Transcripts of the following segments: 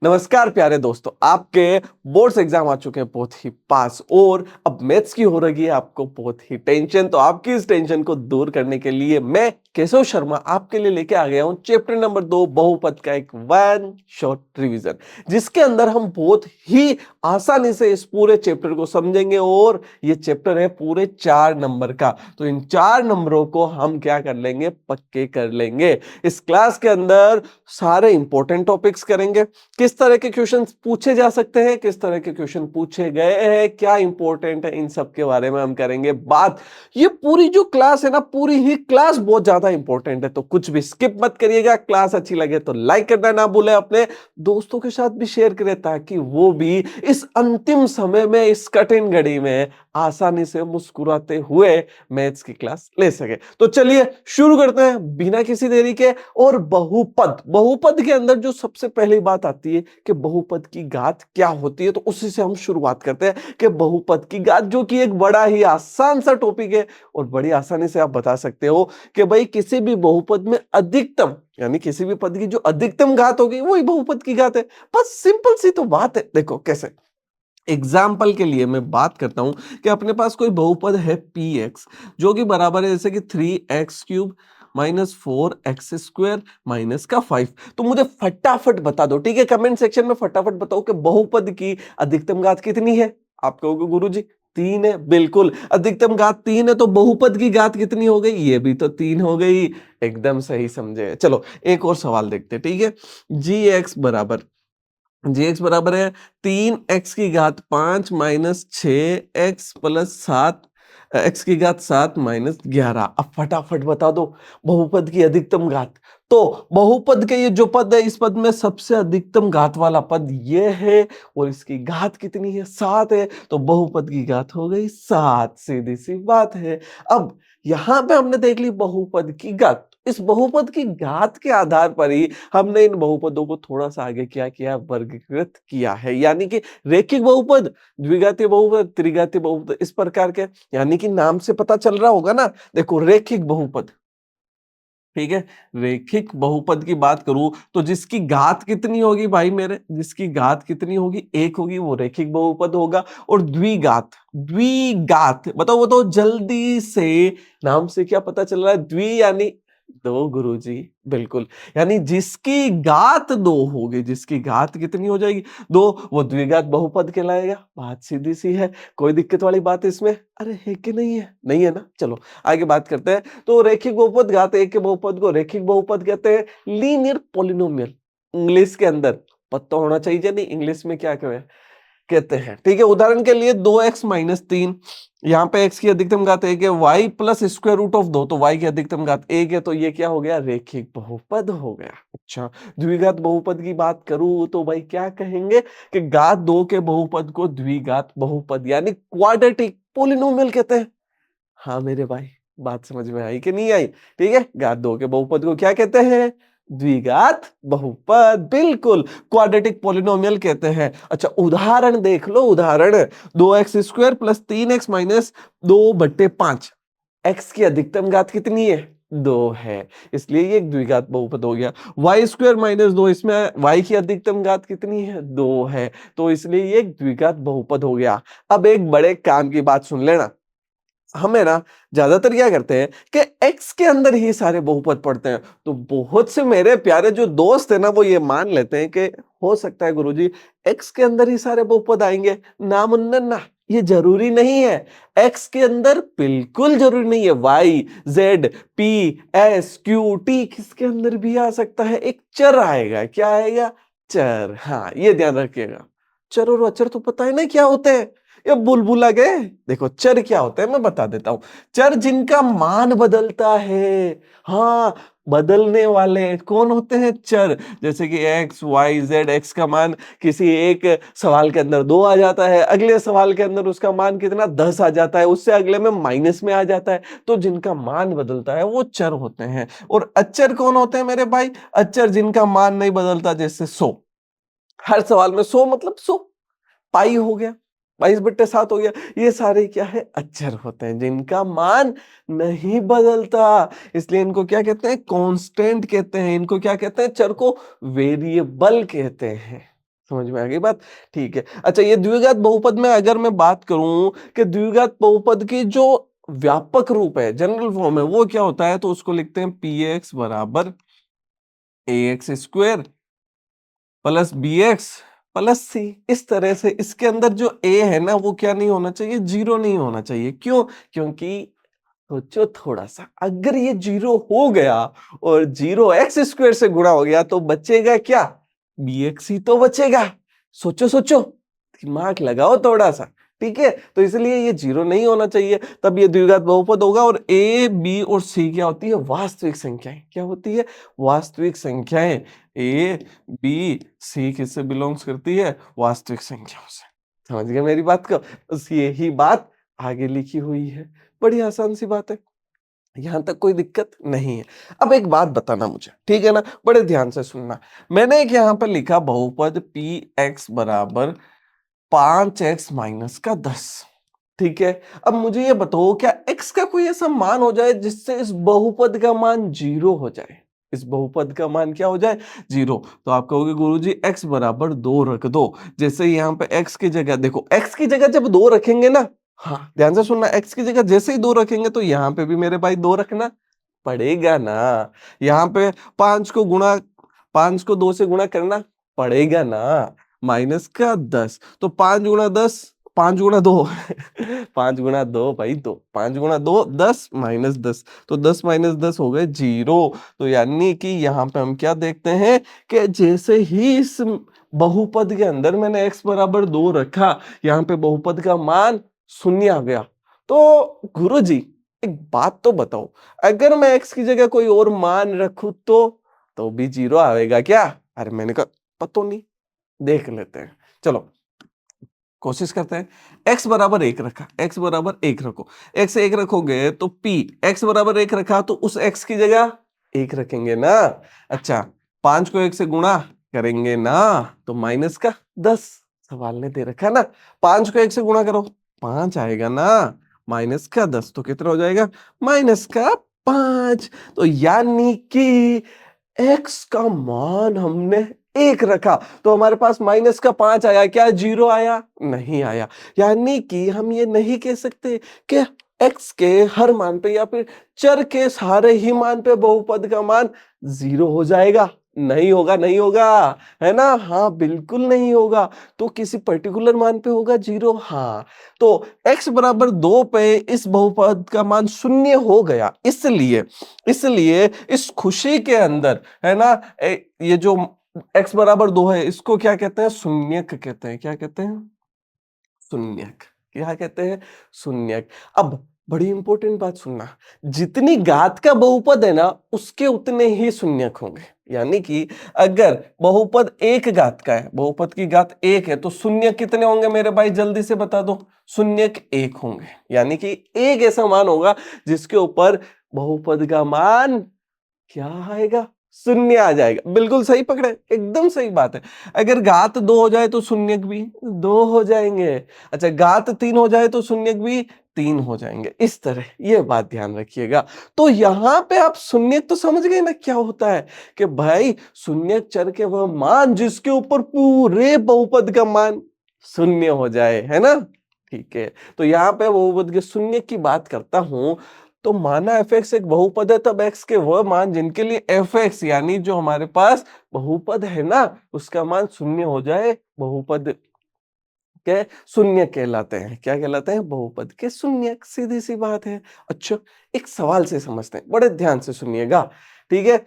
नमस्कार प्यारे दोस्तों, आपके बोर्ड्स एग्जाम आ चुके हैं बहुत ही पास और अब मैथ्स की हो रही है आपको बहुत ही टेंशन। तो आपकी इस टेंशन को दूर करने के लिए मैं केशव शर्मा आपके लिए लेके आ गया हूं चैप्टर नंबर 2 बहुपद का एक वन शॉट रिवीजन, जिसके अंदर हम बहुत ही आसानी से इस पूरे चैप्टर को समझेंगे। और ये चैप्टर है पूरे 4 नंबर का, तो इन 4 नंबरों को हम क्या कर लेंगे, पक्के कर लेंगे। इस क्लास के अंदर सारे इंपॉर्टेंट टॉपिक्स करेंगे, किस तरह के क्वेश्चन पूछे जा सकते हैं, किस तरह के क्वेश्चन पूछे गए हैं, क्या इंपॉर्टेंट है, इन सब के बारे में हम करेंगे बात। ये पूरी जो क्लास है ना, पूरी ही क्लास बहुत ज्यादा इंपॉर्टेंट है, तो कुछ भी स्किप मत करिएगा। क्लास अच्छी लगे तो लाइक करना ना भूले, अपने दोस्तों के साथ भी शेयर करें ताकि वो भी इस अंतिम समय में, इस कठिन घड़ी में आसानी से मुस्कुराते हुए मैथ्स की क्लास ले सके। तो चलिए शुरू करते हैं बिना किसी देरी के। और बहुपद, बहुपद के अंदर जो सबसे पहली बात आती है कि बहुपद की घात क्या होती है, तो उसी से हम शुरुआत करते हैं कि बहुपद की घात, जो कि एक बड़ा ही आसान सा टॉपिक है और बड़ी आसानी से आप बता सकते हो कि भाई किसी भी बहुपद में अधिकतम, यानी किसी भी पद की जो अधिकतम घात होगी वही बहुपद की घात है। बस सिंपल सी तो बात है। देखो कैसे, एग्जाम्पल के लिए मैं बात करता हूं कि अपने पास कोई बहुपद है पी एक्स, जो कि बराबर है जैसे कि 3x³ -4x² माइनस का 5। तो मुझे फटाफट बता दो, ठीक है, कमेंट सेक्शन में फटाफट बताओ कि बहुपद की अधिकतम घात कितनी है। आप कहोगे गुरुजी 3 है, बिल्कुल, अधिकतम घात 3 है, तो बहुपद की घात कितनी हो गई, ये भी तो 3 हो गई। एकदम सही समझे। चलो एक और सवाल देखते हैं, ठीक है। जी एक्स बराबर है 3x की घात 5 माइनस 6x प्लस 7, x की घात 7 माइनस 11। अब फटाफट बता दो बहुपद की अधिकतम घात। तो बहुपद के ये जो पद है, इस पद में सबसे अधिकतम घात वाला पद ये है और इसकी घात कितनी है, 7 है, तो बहुपद की घात हो गई 7। सीधी सी बात है। अब यहां पे हमने देख ली बहुपद की घात। इस बहुपद की घात के आधार पर ही हमने इन बहुपदों को थोड़ा सा आगे क्या किया, वर्गीकृत किया है। यानी कि रैखिक बहुपद, द्विघातीय बहुपद, त्रिघातीय बहुपद, इस प्रकार के, यानी कि नाम से पता चल रहा होगा ना। देखो रैखिक बहुपद, ठीक है, रैखिक बहुपद की बात करूं तो जिसकी घात कितनी होगी भाई मेरे, जिसकी घात कितनी होगी, 1 होगी, वो रैखिक बहुपद होगा। और द्विघात, द्विघात बताओ बताओ जल्दी से, नाम से क्या पता चल रहा है, द्वि यानी 2 गुरुजी, बिल्कुल, यानी जिसकी घात 2 होगी, जिसकी घात कितनी हो जाएगी, 2, वो द्विघात बहुपद कहलाएगा। बात सीधी सी है, कोई दिक्कत वाली बात इसमें, अरे है कि नहीं है, नहीं है ना। चलो आगे बात करते हैं। तो रैखिक बहुपद, घात 1 के बहुपद को रैखिक बहुपद कहते हैं, लीनियर पॉलिनोमियल। इंग्लिश के अंदर पता होना चाहिए नहीं, इंग्लिश में क्या कहते हैं, ठीक है। उदाहरण के लिए 2x माइनस 3, यहाँ पे x की अधिकतम घात 1 है, y plus square root of 2, तो y की अधिकतम घात 1 है, तो ये क्या हो गया, रैखिक बहुपद हो गया। अच्छा, द्विघात बहुपद की बात करूं तो भाई क्या कहेंगे कि घात 2 के बहुपद को द्विघात बहुपद यानी क्वाड्रेटिक पोलिनोमियल कहते हैं। हाँ मेरे भाई, बात समझ में आई कि नहीं आई, ठीक है। घात 2 के बहुपद को क्या कहते हैं, द्विघात बहुपद, बिल्कुल, क्वाड्रेटिक पोलिनोमियल कहते हैं। अच्छा उदाहरण देख लो, उदाहरण 2x² plus 3x minus 2/5, x की अधिकतम घात कितनी है, 2 है, इसलिए ये एक द्विघात बहुपद हो गया। y² माइनस 2, इसमें y की अधिकतम घात कितनी है, 2 है, तो इसलिए ये एक द्विघात बहुपद हो गया। अब एक बड़े काम की बात सुन लेना, हमें ना ज्यादातर क्या करते हैं कि x के अंदर ही सारे बहुपद पढ़ते हैं। तो बहुत से मेरे प्यारे जो दोस्त है ना, वो ये मान लेते हैं कि हो सकता है गुरुजी x के अंदर ही सारे बहुपद आएंगे। ना मुन्नन ना, ये जरूरी नहीं है। x के अंदर बिल्कुल जरूरी नहीं है, y z p s q t किसके अंदर भी आ सकता है, एक चर आएगा। क्या आएगा, चर। हाँ ये ध्यान रखिएगा, चर और अचर तो पता है ना क्या होते हैं, ये बुलबुला गए। देखो चर क्या होता है मैं बता देता हूं, चर जिनका मान बदलता है, हाँ बदलने वाले कौन होते हैं, चर। जैसे कि x y z, x का मान किसी एक सवाल के अंदर 2 आ जाता है, अगले सवाल के अंदर उसका मान कितना 10 आ जाता है, उससे अगले में माइनस में आ जाता है। तो जिनका मान बदलता है वो चर होते हैं। और अचर कौन होते हैं मेरे भाई, अचर जिनका मान नहीं बदलता, जैसे 100, हर सवाल में 100 मतलब 100, पाई हो गया, 22/7 हो गया। ये सारे क्या है, अक्षर होते हैं जिनका मान नहीं बदलता, इसलिए इनको क्या कहते हैं, कांस्टेंट कहते हैं। इनको क्या कहते हैं, चर को वेरिएबल कहते हैं। समझ में आ गई बात? ठीक है। अच्छा, ये द्विघात बहुपद में अगर मैं बात करूं कि द्विघात बहुपद की जो व्यापक रूप है, जनरल फॉर्म है, वो क्या होता है, तो उसको लिखते हैं पी एक्स बराबर A X square plus B x plus C. इस तरह से इसके अंदर जो ए है ना, वो क्या नहीं होना चाहिए, जीरो नहीं होना चाहिए। क्यों? क्योंकि सोचो थोड़ा सा, अगर ये जीरो हो गया और जीरो एक्स स्क्वायर से गुणा हो गया तो बचेगा क्या? बी एक्स ही तो बचेगा। सोचो सोचो, दिमाग लगाओ थोड़ा सा। ठीक है, तो इसलिए ये जीरो नहीं होना चाहिए, तब ये द्विघात बहुपद होगा। और ए बी और सी क्या होती है? वास्तविक संख्याएं। क्या होती है? वास्तविक संख्याएं। ए बी सी किससे बिलोंग्स करती है? वास्तविक संख्याओं से। समझ गए मेरी बात को? बस यही बात आगे लिखी हुई है, बड़ी आसान सी बात है, यहां तक कोई दिक्कत नहीं है। अब एक बात बताना मुझे, ठीक है ना, बड़े ध्यान से सुनना। मैंने एक यहां पर लिखा बहुपद पी एक्स बराबर 5x माइनस का 10। ठीक है, अब मुझे ये बताओ, क्या x का कोई ऐसा मान हो जाए जिससे इस बहुपद का मान जीरो हो जाए? इस बहुपद का मान क्या हो जाए? जीरो। तो आप कहोगे गुरुजी x बराबर 2 रख दो। जैसे यहाँ पे x की जगह देखो, x की जगह जब 2 रखेंगे ना, हाँ ध्यान से सुनना, x की जगह जैसे ही 2 रखेंगे तो यहाँ पे भी मेरे भाई 2 रखना पड़ेगा ना। यहाँ पे 5 को गुणा, 5 को 2 से गुणा करना पड़ेगा ना। माइनस का 10, तो 5 गुणा 10, 5 गुणा 2 5 गुणा 2 भाई 2, 5 गुणा 2 10 माइनस 10, तो 10 माइनस 10 हो गए जीरो। तो यानी कि यहाँ पे हम क्या देखते हैं कि जैसे ही इस बहुपद के अंदर मैंने x बराबर 2 रखा, यहाँ पे बहुपद का मान शून्य आ गया। तो गुरुजी एक बात तो बताओ, अगर मैं x की जगह कोई और मान रखूं तो भी जीरो आएगा क्या? अरे मैंने कहा पता नहीं, देख लेते हैं, चलो कोशिश करते हैं। x बराबर 1 रखा, x बराबर 1 रखो, x 1 रखोगे तो p, x बराबर 1 रखा तो उस x की जगह 1 रखेंगे ना। अच्छा, 5 को 1 से गुणा करेंगे ना तो माइनस का 10, सवाल ने दे रखा ना, 5 को 1 से गुणा करो 5 आएगा ना, माइनस का 10 तो कितना हो जाएगा? माइनस का 5। तो यानी कि x का मान हमने 1 रखा तो हमारे पास माइनस का 5 आया, क्या जीरो आया? नहीं आया। यानी कि हम ये नहीं कह सकते कि x के हर मान पे या फिर चर के सारे ही मान पे बहुपद का मान जीरो हो जाएगा। नहीं होगा, नहीं होगा, है ना? हाँ बिल्कुल नहीं होगा। तो किसी पर्टिकुलर मान पे होगा जीरो, हाँ। तो x बराबर 2 पे इस बहुपद का मान शून्य हो गया, इसलिए इसलिए इस खुशी के अंदर, है ना, ये जो x बराबर 2 है इसको क्या कहते हैं? शून्यक कहते हैं। क्या कहते हैं? शून्यक। क्या कहते हैं? शून्यक। अब बड़ी इंपॉर्टेंट बात सुनना, जितनी घात का बहुपद है ना उसके उतने ही शून्यक होंगे। यानी कि अगर बहुपद एक घात का है, बहुपद की घात 1 है, तो शून्य कितने होंगे मेरे भाई? जल्दी से बता दो। शून्यक 1 होंगे। यानी कि एक ऐसा मान होगा जिसके ऊपर बहुपद का मान क्या आएगा? शून्य आ जाएगा। बिल्कुल सही पकड़े, एकदम सही बात है। अगर घात 2 हो जाए तो शून्यक भी 2 हो जाएंगे। अच्छा, घात 3 हो जाए तो शून्यक भी 3 हो जाएंगे। इस तरह ये बात ध्यान रखिएगा। तो यहां पे आप शून्यक तो समझ गए ना क्या होता है, कि भाई शून्यक चर के वह मान जिसके ऊपर पूरे बहुपद का मान शून्य हो जाए, है ना? ठीक है, तो यहाँ पे बहुपद के शून्य की बात करता हूं, तो माना f(x) एक बहुपद है, तब x के वह मान जिनके लिए f(x) यानी जो हमारे पास बहुपद है ना उसका मान शून्य हो जाए, बहुपद के शून्य कहलाते हैं। क्या कहलाते हैं? बहुपद के शून्य। सीधी सी बात है। अच्छा, एक सवाल से समझते हैं, बड़े ध्यान से सुनिएगा, ठीक है।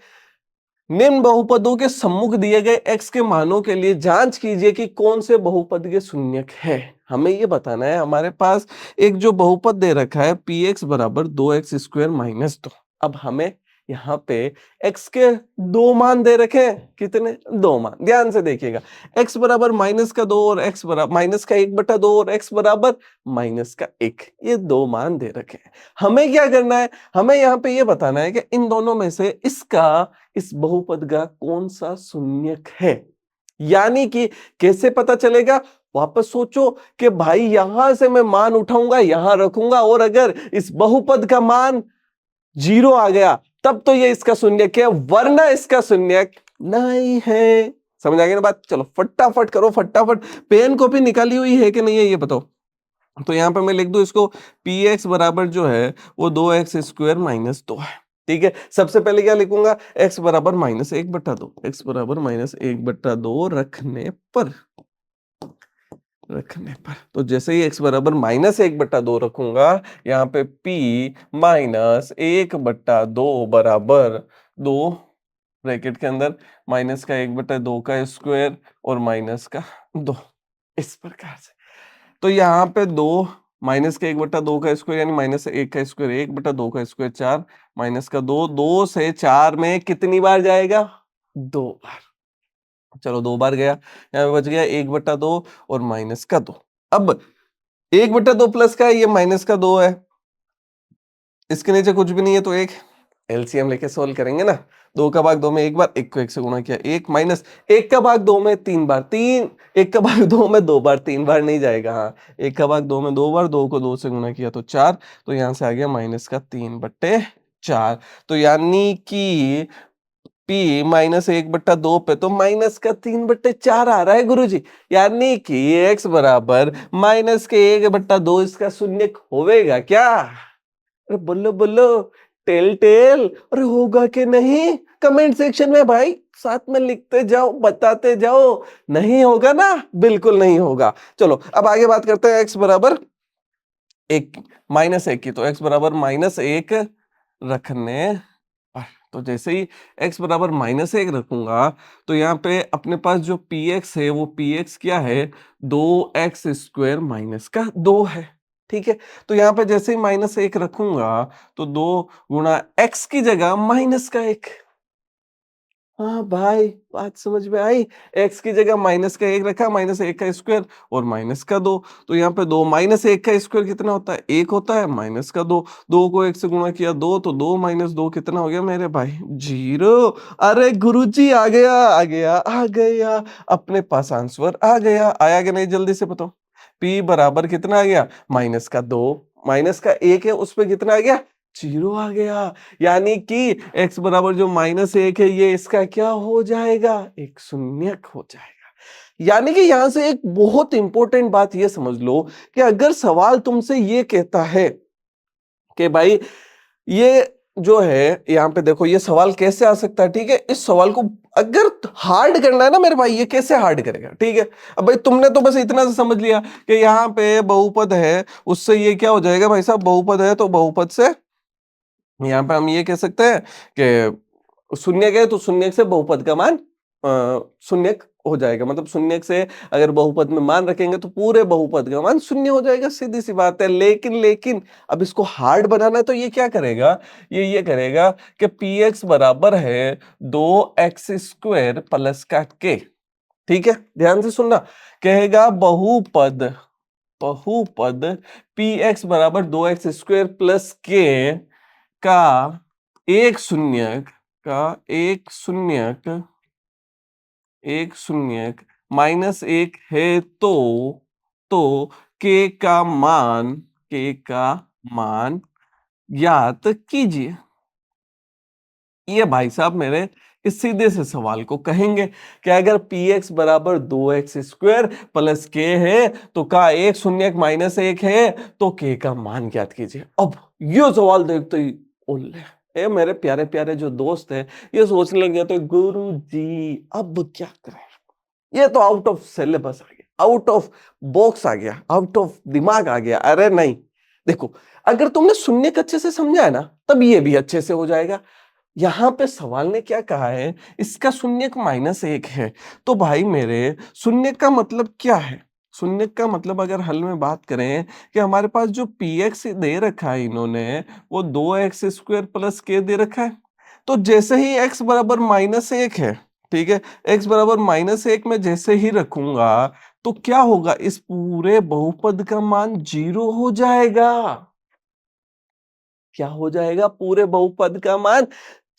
निम्न बहुपदों के सम्मुख दिए गए x के मानों के लिए जांच कीजिए कि कौन से बहुपद के शून्यक है। हमें ये बताना है, हमारे पास एक जो बहुपद दे रखा है पी एक्स बराबर 2x स्क्वायर माइनस 2। अब हमें यहाँ पे x के 2 मान दे रखे हैं। कितने? 2 मान। ध्यान से देखिएगा, x बराबर माइनस का 2 और x बराबर माइनस का 1/2 और x बराबर माइनस का 1, ये 2 मान दे रखे हैं। हमें क्या करना है? हमें यहाँ पे ये बताना है कि इन दोनों में से इस बहुपद का कौन सा शून्यक है। यानी कि कैसे पता चलेगा? वापस सोचो कि भाई यहां से मैं मान उठाऊंगा, यहां रखूंगा, और अगर इस बहुपद का मान जीरो आ गया तब तो ये इसका शून्यक है, वरना इसका शून्यक नहीं है। समझ आ गई ना बात? चलो फटाफट करो, फटाफट। पेन कॉपी निकाली हुई है कि नहीं है ये बताओ। तो यहाँ पे मैं लिख दूं इसको, पी एक्स बराबर जो है वो 2x² माइनस 2 है। ठीक है, सबसे पहले क्या लिखूंगा, x बराबर -1/2, x बराबर -1/2 रखने पर तो जैसे ही x बराबर -1/2 रखूंगा, यहाँ पे p -1/2 बराबर 2, ब्रैकेट के अंदर माइनस का 1/2 का स्क्वायर और माइनस का 2, इस प्रकार से। तो यहाँ पे 2 माइनस का 1/2 का स्क्वायर यानी -1 का स्क्वायर 1/2 का स्क्वायर 4 माइनस का 2, 2 से 4 में कितनी बार जाएगा, 2 बार। चलो 2 बार गया, यहाँ पे बच गया 1/2 और माइनस का 2। अब 1/2 प्लस का है, ये माइनस का 2 है, इसके नीचे कुछ भी नहीं है तो 1, एलसीएम लेके सोल्व करेंगे ना। 2 का भाग 2 में एक बार, 1 को 1 से गुणा किया 1 माइनस 1 का भाग 2 में 3 बार, 3 1 का भाग 2 में 2 बार, 3 बार नहीं जाएगा। हाँ, 1 का भाग 2 में 2 बार, 2 को 2 से गुणा किया तो 4, तो यहाँ से आ गया माइनस का 3/4। तो यानी कि p -1/2 पे तो माइनस का 3/4 आ रहा है गुरुजी। यानी कि x बराबर माइनस के 1/2 इसका शून्य होवेगा क्या? अरे बोलो बोलो, टेल टेल, अरे होगा कि नहीं? कमेंट सेक्शन में भाई साथ में लिखते जाओ, बताते जाओ। नहीं होगा ना? बिल्कुल नहीं होगा। चलो अब आगे बात करते हैं x बराबर 1 -1 की। तो x बराबर -1 रखने पर, तो जैसे ही x बराबर -1 रखूंगा तो यहाँ पे अपने पास जो px है वो px क्या है, 2x² माइनस का 2 है। ठीक है, तो यहाँ पे जैसे ही -1 रखूंगा तो 2 गुणा x की जगह माइनस का 1। हाँ भाई, बात समझ में आई? x की जगह माइनस का 1 रखा, -1 का स्क्वायर और माइनस का 2। तो यहाँ पे 2 -1 का स्क्वायर कितना होता है, 1 होता है, माइनस का 2, 2 को 1 से गुणा किया 2, तो 2 - 2 कितना हो गया मेरे भाई, 0। अरे गुरुजी आ गया, आ गया, आ गया, अपने पास आंसर आ गया। आया कि नहीं, जल्दी से बताओ। p बराबर कितना आ गया, माइनस का 2, माइनस का 1 है उस पे कितना आ गया, 0 आ गया। यानी कि x बराबर जो -1 है ये इसका क्या हो जाएगा, एक शून्यक हो जाएगा। यानी कि यहां से एक बहुत इंपॉर्टेंट बात ये समझ लो कि अगर सवाल तुमसे ये कहता है कि भाई ये जो है, यहाँ पे देखो ये सवाल कैसे आ सकता है। ठीक है, इस सवाल को अगर हार्ड करना है ना मेरे भाई, ये कैसे हार्ड करेगा। ठीक है, अब भाई तुमने तो बस इतना से समझ लिया कि यहाँ पे बहुपद है, उससे ये क्या हो जाएगा भाई साहब, बहुपद है तो बहुपद से यहाँ पे हम ये कह सकते हैं कि शून्यक है तो शून्यक से बहुपद का मान शून्यक हो जाएगा। मतलब शून्यक से अगर बहुपद में मान रखेंगे तो पूरे बहुपद का मान शून्य हो जाएगा, सीधी सी बात है। लेकिन अब इसको हार्ड बनाना है तो ये क्या करेगा, ये करेगा कि px बराबर है 2x² प्लस का k। ठीक है, ध्यान से सुनना, कहेगा बहुपद बहुपद px बराबर 2x² प्लस k का एक शून्यक एक शून्यक -1 है तो k का मान ज्ञात कीजिए। ये भाई साहब मेरे इस सीधे से सवाल को कहेंगे कि अगर px बराबर 2x² प्लस k है तो का एक शून्यक -1 है तो k का मान ज्ञात कीजिए। अब ये सवाल देखते ही ओले, ए मेरे प्यारे प्यारे जो दोस्त हैं ये सोचने लग जाते, गुरु जी अब क्या करें, ये तो आउट ऑफ सिलेबस आ गया, आउट ऑफ बॉक्स आ गया, आउट ऑफ दिमाग आ गया। अरे नहीं, देखो अगर तुमने शून्य अच्छे से समझा है ना तब ये भी अच्छे से हो जाएगा। यहां पे सवाल ने क्या कहा है, इसका शून्यक -1 है, तो भाई मेरे शून्य का मतलब क्या है, शून्य का मतलब अगर हल में बात करें कि हमारे पास जो px दे रखा है इन्होंने वो 2x² प्लस k दे रखा है। तो जैसे ही x बराबर -1 है, ठीक है, x बराबर -1 में जैसे ही रखूंगा तो क्या होगा, इस पूरे बहुपद का मान 0 हो जाएगा। क्या हो जाएगा, पूरे बहुपद का मान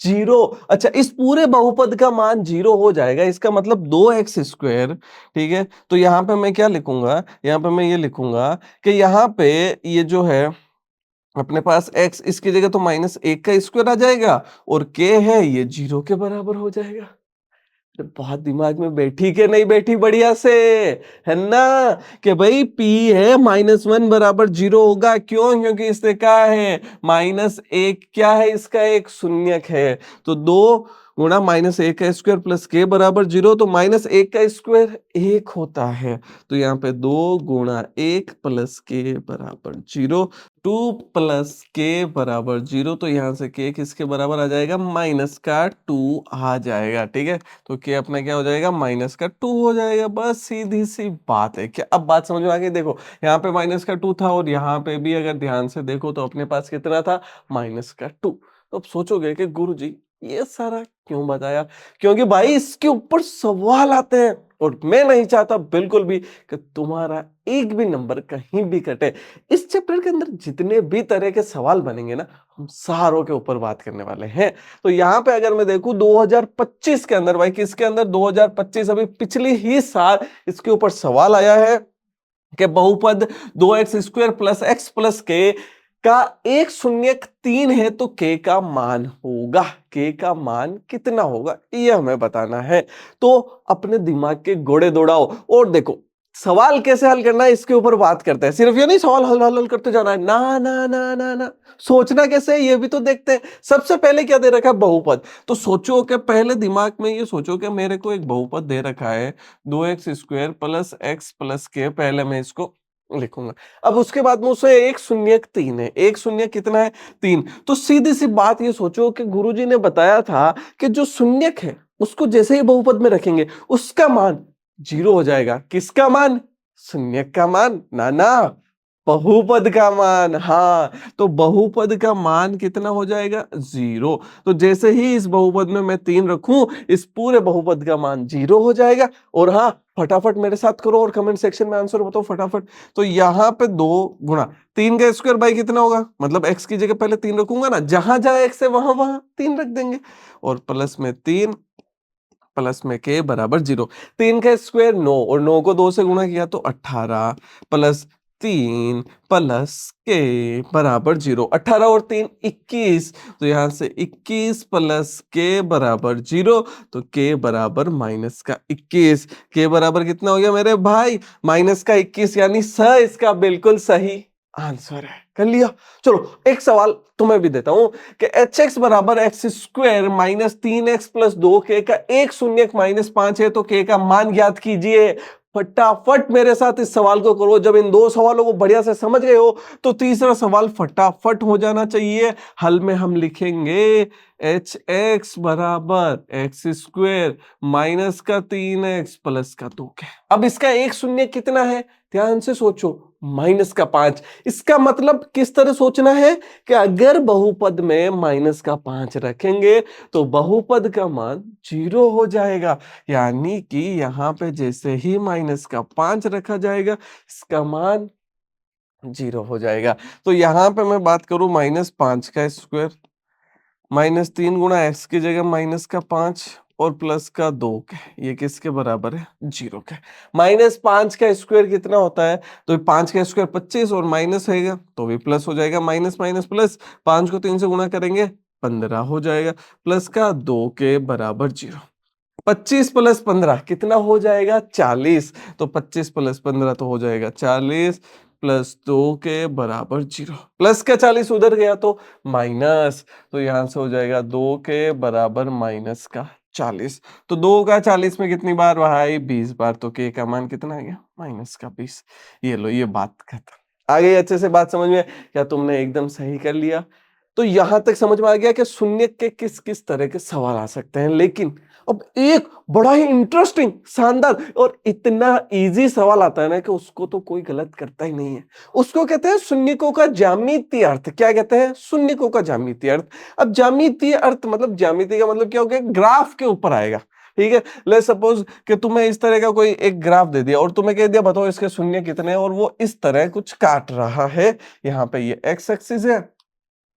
0। अच्छा, इस पूरे बहुपद का मान 0 हो जाएगा, इसका मतलब 2x²। ठीक है, तो यहां पे मैं क्या लिखूंगा, यहां पे मैं ये लिखूंगा कि यहां पे ये जो है अपने पास x, इसकी जगह तो -1 का स्क्वायर आ जाएगा और k है ये 0 के बराबर हो जाएगा। बहुत दिमाग में बैठी के नहीं बैठी बढ़िया से, है ना? कि भाई p है -1 बराबर 0 होगा। क्यों? क्योंकि इसने कहा है -1 क्या है, इसका एक शून्यक है। तो 2 गुणा -1 का स्क्वायर प्लस k बराबर 0, तो -1 का स्क्वायर 1 होता है। तो यहाँ पे 2 गुणा 1 प्लस k बराबर 0, 2 प्लस k बराबर 0। तो यहाँ से k किसके बराबर आ जाएगा? माइनस का 2 आ जाएगा। ठीक है, तो k अपना क्या हो जाएगा? माइनस का 2 हो जाएगा। बस सीधी सी बात है। क्या अब बात समझ में आ गई? देखो यहाँ पे माइनस का 2 था और यहाँ पे भी अगर ध्यान से देखो तो अपने पास कितना था? माइनस का 2। तो अब सोचोगे कि गुरुजी ये सारा क्यों बताया? क्योंकि भाई इसके ऊपर सवाल आते हैं और मैं नहीं चाहता बिल्कुल भी कि तुम्हारा एक भी नंबर कहीं भी कटे। इस चैप्टर के अंदर जितने भी तरह के सवाल बनेंगे ना, हम सारों के ऊपर बात करने वाले हैं। तो यहाँ पे अगर मैं देखूं 2025 के अंदर, भाई किसके अंदर? 2025, अभी पिछले ही साल इसके ऊपर सवाल आया है कि बहुपद 2x square plus x plus के का एक शून्यक 3 है तो k का मान होगा। k का मान कितना होगा ये हमें बताना है। तो अपने दिमाग के घोड़े दौड़ाओ और देखो सवाल कैसे हल करना है इसके ऊपर बात करते हैं। सिर्फ ये नहीं सवाल हल हल हल करते जाना है, ना ना ना ना ना, सोचना कैसे है ये भी तो देखते हैं। सबसे पहले क्या दे रखा है? बहुपद। तो सोचो कि पहले दिमाग में ये सोचो कि मेरे को एक बहुपद दे रखा है 2x square plus x plus के। पहले मैं इसको लिखूंगा। अब उसके बाद में उसे एक शून्यक 3 है। एक शून्यक कितना है? 3। तो सीधी सी बात ये सोचो कि गुरुजी ने बताया था कि जो शून्यक है उसको जैसे ही बहुपद में रखेंगे उसका मान 0 हो जाएगा। किसका मान? शून्यक का मान, ना ना, बहुपद का मान। हाँ, तो बहुपद का मान कितना हो जाएगा? 0। तो जैसे ही इस बहुपद में मैं 3 रखूं इस पूरे बहुपद का मान 0 हो जाएगा। और हाँ, फटाफट मेरे साथ करो और कमेंट सेक्शन में आंसर बताओ फटाफट। तो यहाँ पे 2 गुणा 3 का स्क्वायर बाई कितना होगा? मतलब x की जगह पहले 3 रखूंगा ना, जहां जहां x है वहां वहां 3 रख देंगे। और प्लस में 3 प्लस में के बराबर 0। 3 का स्क्वायर 9 और 9 को 2 से गुणा किया तो 18 प्लस 3 प्लस के बराबर 0। 18 और 3 21। तो यहां से 21 प्लस के बराबर 0। तो के बराबर माइनस का 21। के बराबर कितना हो गया मेरे भाई? माइनस का 21, यानी स इसका बिल्कुल सही आंसर है। कर लिया? चलो एक सवाल तुम्हें भी देता हूं कि एच एक्स बराबर x square minus 3x plus 2k का एक शून्यक -5 है तो k का मान ज्ञात कीजिए। फटाफट मेरे साथ इस सवाल को करो। जब इन दो सवालों को बढ़िया से समझ गए हो तो तीसरा सवाल फटाफट हो जाना चाहिए। हल में हम लिखेंगे एच एक्स बराबर एक्स स्क्वायर माइनस का 3x प्लस का 2k। अब इसका एक शून्य कितना है? ध्यान से सोचो, -5। इसका मतलब किस तरह सोचना है कि अगर बहुपद में -5 रखेंगे तो बहुपद का मान 0 हो जाएगा। यानी कि यहाँ पे जैसे ही -5 रखा जाएगा इसका मान 0 हो जाएगा। तो यहाँ पे मैं बात करूं -5 का स्क्वायर -3 गुणा एक्स की जगह -5 और प्लस का 2 के, ये किसके बराबर है? 0 के। -5 का स्क्वायर कितना होता है? तो 5 का स्क्वायर 25 और माइनस रहेगा तो भी प्लस हो जाएगा। माइनस माइनस प्लस, 5 को 3 से गुणा करेंगे 15 हो जाएगा, प्लस का 2 के बराबर 0। 25 प्लस 15 कितना हो जाएगा? 40। तो 25 प्लस 15 तो हो जाएगा 40 प्लस 2 के बराबर 0। प्लस का 40 उधर गया तो माइनस, तो यहां से हो जाएगा 2 के बराबर माइनस का 40। तो 2 का 40 में कितनी बार भाई? 20 बार। तो के का मान कितना आ गया? माइनस का 20। ये लो, ये बात खत्म। आ गई अच्छे से बात समझ में? क्या तुमने एकदम सही कर लिया? तो यहां तक समझ में आ गया कि शून्य के किस किस तरह के सवाल आ सकते हैं। लेकिन अब एक बड़ा ही इंटरेस्टिंग, शानदार और इतना इजी सवाल आता है ना कि उसको तो कोई गलत करता ही नहीं है। उसको कहते हैं शून्यकों का ज्यामितीय अर्थ। क्या कहते हैं? शून्यकों का ज्यामितीय अर्थ। अब ज्यामितीय अर्थ मतलब, ज्यामिति का मतलब क्या हो गया? ग्राफ के ऊपर आएगा। ठीक है, लेट्स सपोज कि तुम्हें इस तरह का कोई एक ग्राफ दे दिया और तुम्हें कह दिया बताओ इसके शून्य कितने हैं, और वो इस तरह कुछ काट रहा है। यहाँ पे ये एक्स एक्सिस है,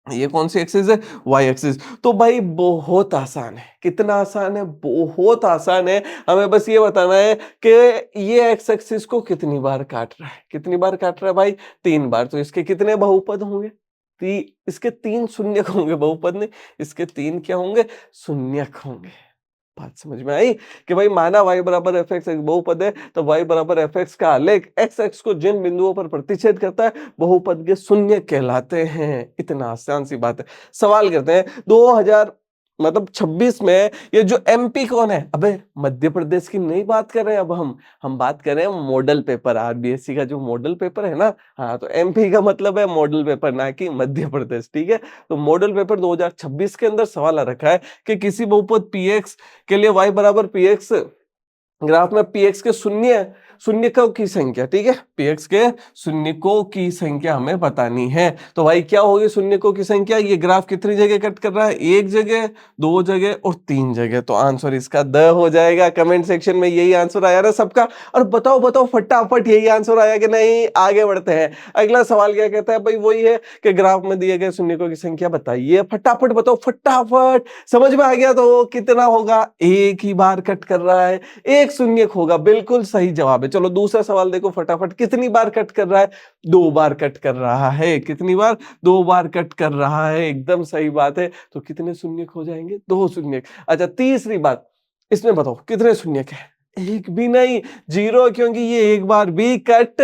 ये कौन सी एक्सिस है? Y axis. तो भाई बहुत आसान है। कितना आसान है? बहुत आसान है। हमें बस ये बताना है कि ये एक्स एक्सिस को कितनी बार काट रहा है। कितनी बार काट रहा है भाई? 3 बार। तो इसके कितने बहुपद होंगे? इसके 3 शून्यक होंगे। बहुपद नहीं, इसके 3 क्या होंगे? शून्यक होंगे। बात समझ में आई कि भाई माना y बराबर एफ एक्स एक बहुपद है तो y बराबर एफ एक्स का आलेख एक्स एक्स को जिन बिंदुओं पर प्रतिच्छेद करता है बहुपद के शून्य कहलाते हैं। इतना आसान सी बात है। सवाल करते हैं 2000 मतलब 26 में ये जो एमपी कौन है? अबे मध्य प्रदेश की नहीं बात कर रहे हैं, अब हम बात कर रहे हैं मॉडल पेपर आरबीएससी का जो मॉडल पेपर है ना। हाँ, तो एमपी का मतलब है मॉडल पेपर, ना कि मध्य प्रदेश। ठीक है, तो मॉडल पेपर 2026 के अंदर सवाल आ रखा है कि किसी बहुपद px के लिए y बराबर px, ग्राफ में px के शून्यकों की संख्या, ठीक है, px के शून्यकों की संख्या हमें बतानी है। तो भाई क्या होगी शून्यकों की संख्या? ये ग्राफ कितनी जगह कट कर रहा है? एक जगह, दो जगह और तीन जगह। तो आंसर इसका द हो जाएगा। कमेंट सेक्शन में यही आंसर आया ना सबका? और बताओ बताओ फटाफट यही आंसर आया कि नहीं? आगे बढ़ते हैं। अगला सवाल क्या कहता है भाई? वही है कि ग्राफ में दिए गए शून्यकों की संख्या बताइए। फटाफट बताओ, फटाफट। समझ में आ गया? तो कितना होगा? एक ही बार कट कर रहा है, एक शून्यक होगा। बिल्कुल सही जवाब है। चलो दूसरा सवाल देखो फटाफट। कितनी बार कट कर रहा है? दो बार कट कर रहा है। कितनी बार? दो बार कट कर रहा है। एकदम सही बात है। तो कितने शून्यक हो जाएंगे? दो शून्यक। अच्छा, तीसरी बात, इसमें बताओ कितने शून्यक है? एक भी नहीं, जीरो, क्योंकि ये एक बार भी कट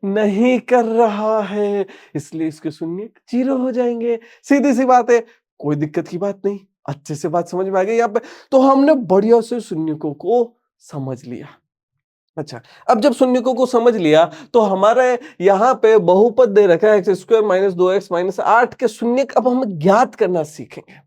नहीं कर रहा है, इसलिए इसके शून्यक जीरो हो जाएंगे। सीधी सी बात है, कोई दिक्कत की बात नहीं। अच्छे से बात समझ में आ गई यहाँ पे? तो हमने बढ़िया से शून्यकों को समझ लिया। अच्छा, अब जब शून्यकों को समझ लिया तो हमारे यहाँ पे बहुपद दे रखा है X square minus 2x minus 8 के शून्यक अब हम ज्ञात करना सीखेंगे।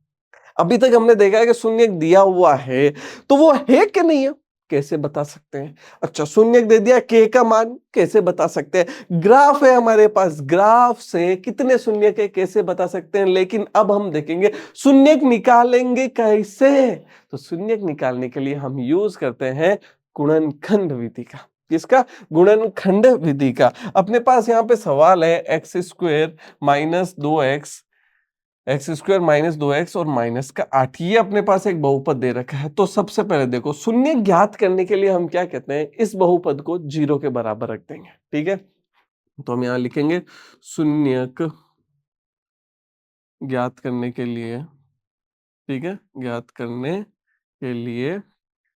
अभी तक हमने देखा है कि शून्यक दिया हुआ है, तो वो है कि नहीं है कैसे बता सकते हैं? अच्छा, शून्यक दे दिया, के का मान कैसे बता सकते हैं? ग्राफ है हमारे पास, ग्राफ से कितने शून्यक है कैसे बता सकते हैं? लेकिन अब हम देखेंगे शून्यक निकालेंगे कैसे। तो शून्यक निकालने के लिए हम यूज करते हैं गुणनखंड विधि का। किसका? गुणनखंड विधि का। अपने पास यहाँ पे सवाल है X square minus 2x, x square minus 2x और माइनस का 8, ये अपने पास एक बहुपद दे रखा है। तो सबसे पहले देखो, शून्य ज्ञात करने के लिए हम क्या कहते हैं? इस बहुपद को जीरो के बराबर रख देंगे। ठीक है, तो हम यहाँ लिखेंगे शून्यक ज्ञात करने के लिए, ठीक है, ज्ञात करने के लिए,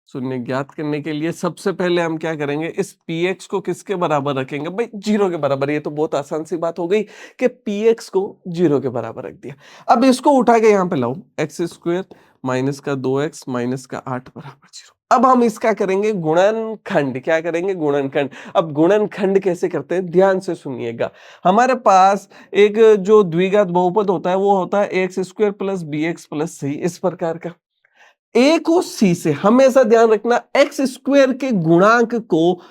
शून्य ज्ञात करने के लिए सबसे पहले हम क्या करेंगे? इस px को किसके बराबर रखेंगे? भाई जीरो के बराबर। ये तो बहुत आसान सी बात हो गई कि px को जीरो के बराबर रख दिया। अब इसको उठा के यहाँ पे लाओ, एक्स स्क्वायर माइनस का 2x माइनस का 8 बराबर जीरो। अब हम इसका करेंगे गुणनखंड। क्या करेंगे? गुणनखंड। अब गुणनखंड कैसे करते हैं? ध्यान से सुनिएगा। हमारे पास एक जो द्विघात बहुपद होता है वो होता है X square plus B x plus C, इस प्रकार का। ए को सी से हमेशा ध्यान रखना, एक्स स्क्वायर के गुणांक को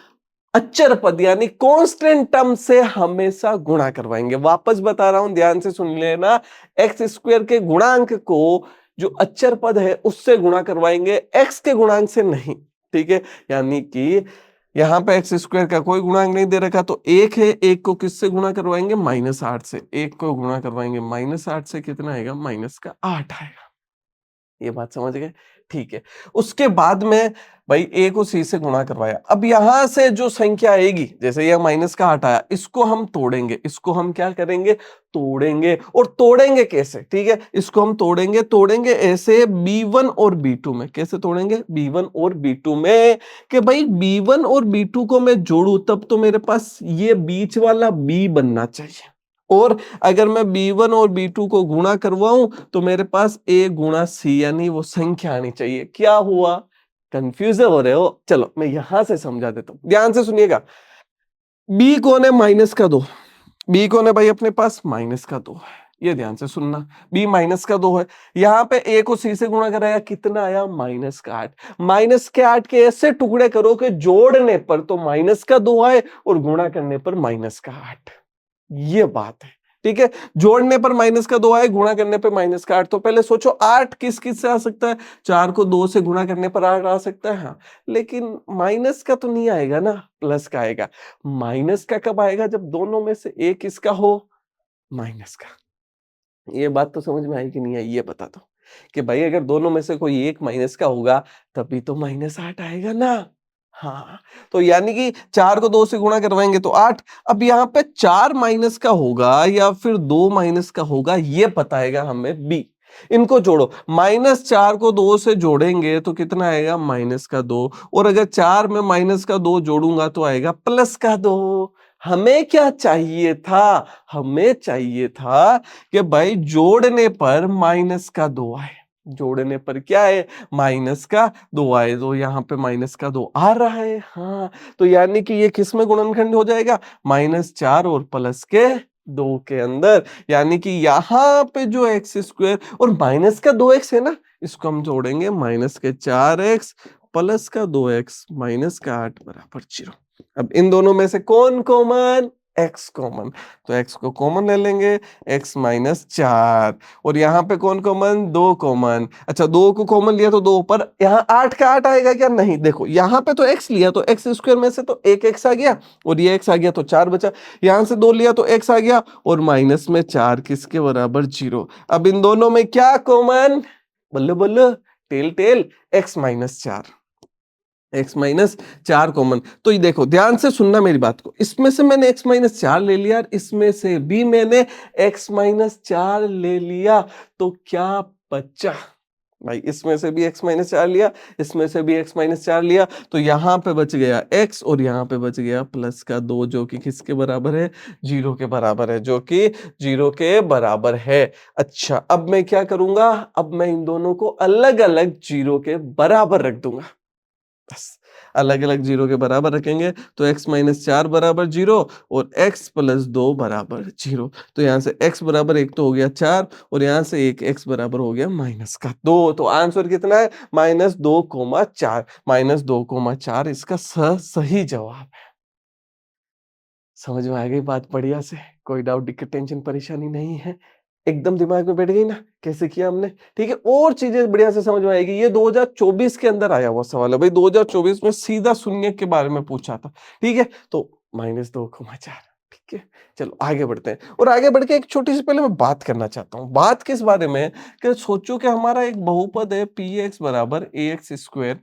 अचर पद यानी कांस्टेंट टर्म से हमेशा गुणा करवाएंगे। वापस बता रहा हूं, ध्यान से सुन लेना। एक्स स्क्वायर के गुणांक को जो अचर पद है उससे गुणा करवाएंगे, एक्स के गुणांक से नहीं। ठीक है, यानी कि यहां पे एक्स स्क्वायर का कोई गुणांक नहीं दे रखा, तो एक है, एक को किससे गुणा करवाएंगे? माइनस 8 से। एक को गुणा करवाएंगे माइनस 8 से, कितना आएगा? माइनस का 8 आएगा। ये बात समझ गए? ठीक है, उसके बाद में भाई ए को सी से गुणा करवाया। अब यहां से जो संख्या आएगी, जैसे यह माइनस का 8 आया, इसको हम तोड़ेंगे। इसको हम क्या करेंगे? तोड़ेंगे। और तोड़ेंगे कैसे? ठीक है, इसको हम तोड़ेंगे ऐसे b1 और b2 में। कैसे तोड़ेंगे? b1 और b2 में, कि भाई b1 और b2 को मैं जोड़ू तब तो मेरे पास ये बीच वाला b बनना चाहिए, और अगर मैं b1 और b2 को गुणा करवाऊं तो मेरे पास a गुणा c यानी वो संख्या आनी चाहिए। क्या हुआ? कंफ्यूज हो रहे हो? चलो मैं यहां से समझा देता हूं, ध्यान से सुनिएगा। b कौन है? माइनस का 2। b कौन है भाई? अपने पास माइनस का 2 है। ये ध्यान से सुनना, b माइनस का 2 है। यहाँ पे a को c से गुणा कराया, कितना आया? माइनस का 8। माइनस के 8 के ऐसे टुकड़े करो कि जोड़ने पर तो माइनस का 2 आए और गुणा करने पर माइनस का 8। ये बात है। ठीक है, जोड़ने पर माइनस का 2 आए, गुणा करने पर माइनस का 8। तो पहले सोचो 8 किस किस से आ सकता है? 4 को 2 से गुणा करने पर 8 आ सकता है। हाँ, लेकिन माइनस का तो नहीं आएगा ना, प्लस का आएगा। माइनस का कब आएगा? जब दोनों में से एक किसका हो? माइनस का। ये बात तो समझ में आई कि नहीं आई? ये बता दो कि भाई अगर दोनों में से कोई एक माइनस का होगा तभी तो माइनस 8 आएगा ना। हाँ, तो यानी कि 4 को 2 से गुणा करवाएंगे तो 8। अब यहाँ पे 4 माइनस का होगा या फिर 2 माइनस का होगा, ये बताएगा हमें बी। इनको जोड़ो, -4 को 2 से जोड़ेंगे तो कितना आएगा -2, और अगर 4 में -2 जोड़ूंगा तो आएगा +2। हमें क्या चाहिए था? हमें चाहिए था कि भाई जोड़ने पर -2 आए। जोड़ने पर क्या है? -2 आए, तो यहाँ पे -2 आ रहा है। हाँ, तो यानी कि ये किस में गुणनखंड हो जाएगा? -4 और +2 के अंदर। यानी कि यहाँ पे जो एक्स स्क्वायर और -2x है ना, इसको हम जोड़ेंगे -4x +2x -8 बराबर 0। अब इन दोनों में से कौन कॉमन? x कॉमन, तो x को कॉमन ले लेंगे, x -4, और यहाँ पे कौन कॉमन? 2 कॉमन। अच्छा, 2 को कॉमन लिया तो 2 पर, यहाँ 8 का 8 आएगा क्या? नहीं, देखो यहाँ पे तो x लिया तो x स्क्वायर में से तो एक x आ गया, और ये x आ गया तो 4 बचा। यहाँ से 2 लिया तो x आ गया, और माइनस में 4 किसके बराबर? 0। अब इन दोनों में क्या कॉमन? बोलो बोलो, टेल टेल, x-4 कॉमन। तो ये देखो, ध्यान से सुनना मेरी बात को, इसमें से मैंने x-4 ले लिया और इसमें से भी मैंने x-4 ले लिया, तो क्या बचा? भाई इसमें से भी x-4 लिया, इसमें से भी x-4 लिया, तो यहाँ पे बच गया x और यहाँ पे बच गया +2, जो कि किसके बराबर है? 0 के बराबर है, जो कि 0 के बराबर है। अच्छा, अब मैं क्या करूंगा? अब मैं इन दोनों को अलग अलग 0 के बराबर रख दूंगा। बस अलग अलग 0 के बराबर रखेंगे तो x-4 बराबर 0 और x + 2 बराबर 0। तो यहाँ से x बराबर 1 तो हो गया 4, और यहाँ से एक x बराबर हो गया -2। तो आंसर कितना है? -2,4। -2,4 इसका सही जवाब है। समझ में आ गई बात बढ़िया से? कोई डाउट, दिक्कत, टेंशन, परेशानी नहीं है? एकदम दिमाग में बैठ गई ना कैसे किया हमने? ठीक है, और चीजें बढ़िया से समझ में आएगी। ये 2024 के अंदर आया हुआ सवाल है भाई, 2024 में सीधा शून्य के बारे में पूछा था। ठीक है, तो -2,4। ठीक है, चलो आगे बढ़ते हैं, और आगे बढ़ के एक छोटी सी पहले मैं बात करना चाहता हूँ। बात किस बारे में? कि सोचो कि हमारा एक बहुपद है px बराबर ax²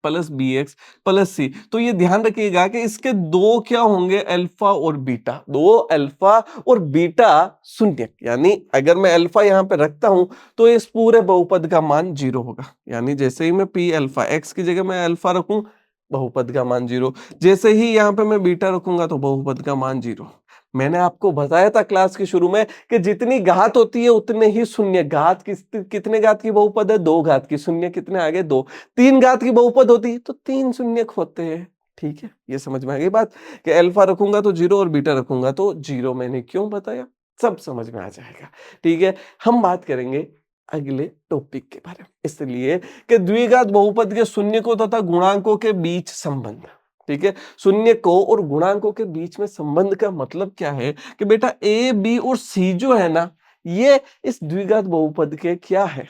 plus B x plus C. तो ये ध्यान रखिएगा कि इसके दो क्या होंगे? अल्फा और बीटा। दो अल्फा और बीटा शून्य, यानी अगर मैं अल्फा यहाँ पे रखता हूं तो इस पूरे बहुपद का मान 0 होगा। यानी जैसे ही मैं पी अल्फा, एक्स की जगह मैं अल्फा रखूं, बहुपद का मान 0। जैसे ही यहाँ पे मैं बीटा रखूंगा तो बहुपद का मान 0। मैंने आपको बताया था क्लास के शुरू में कि जितनी घात होती है उतने ही शून्य। घात कितने घात की बहुपद है? 2 घात की। शून्य कितने आ गए? 2। 3 घात की बहुपद होती तो 3 शून्य होते हैं। ठीक है, ये समझ में आ गई बात कि अल्फा रखूंगा तो 0 और बीटा रखूंगा तो 0। मैंने क्यों बताया? सब समझ में आ जाएगा। ठीक है, हम बात करेंगे अगले टॉपिक के बारे में, इसलिए कि द्विघात बहुपद के शून्य को तथा गुणांकों के बीच संबंध। ठीक है, शून्य को और गुणांकों के बीच में संबंध का मतलब क्या है कि बेटा ए, बी और सी जो है ना, ये इस द्विघात बहुपद के क्या है?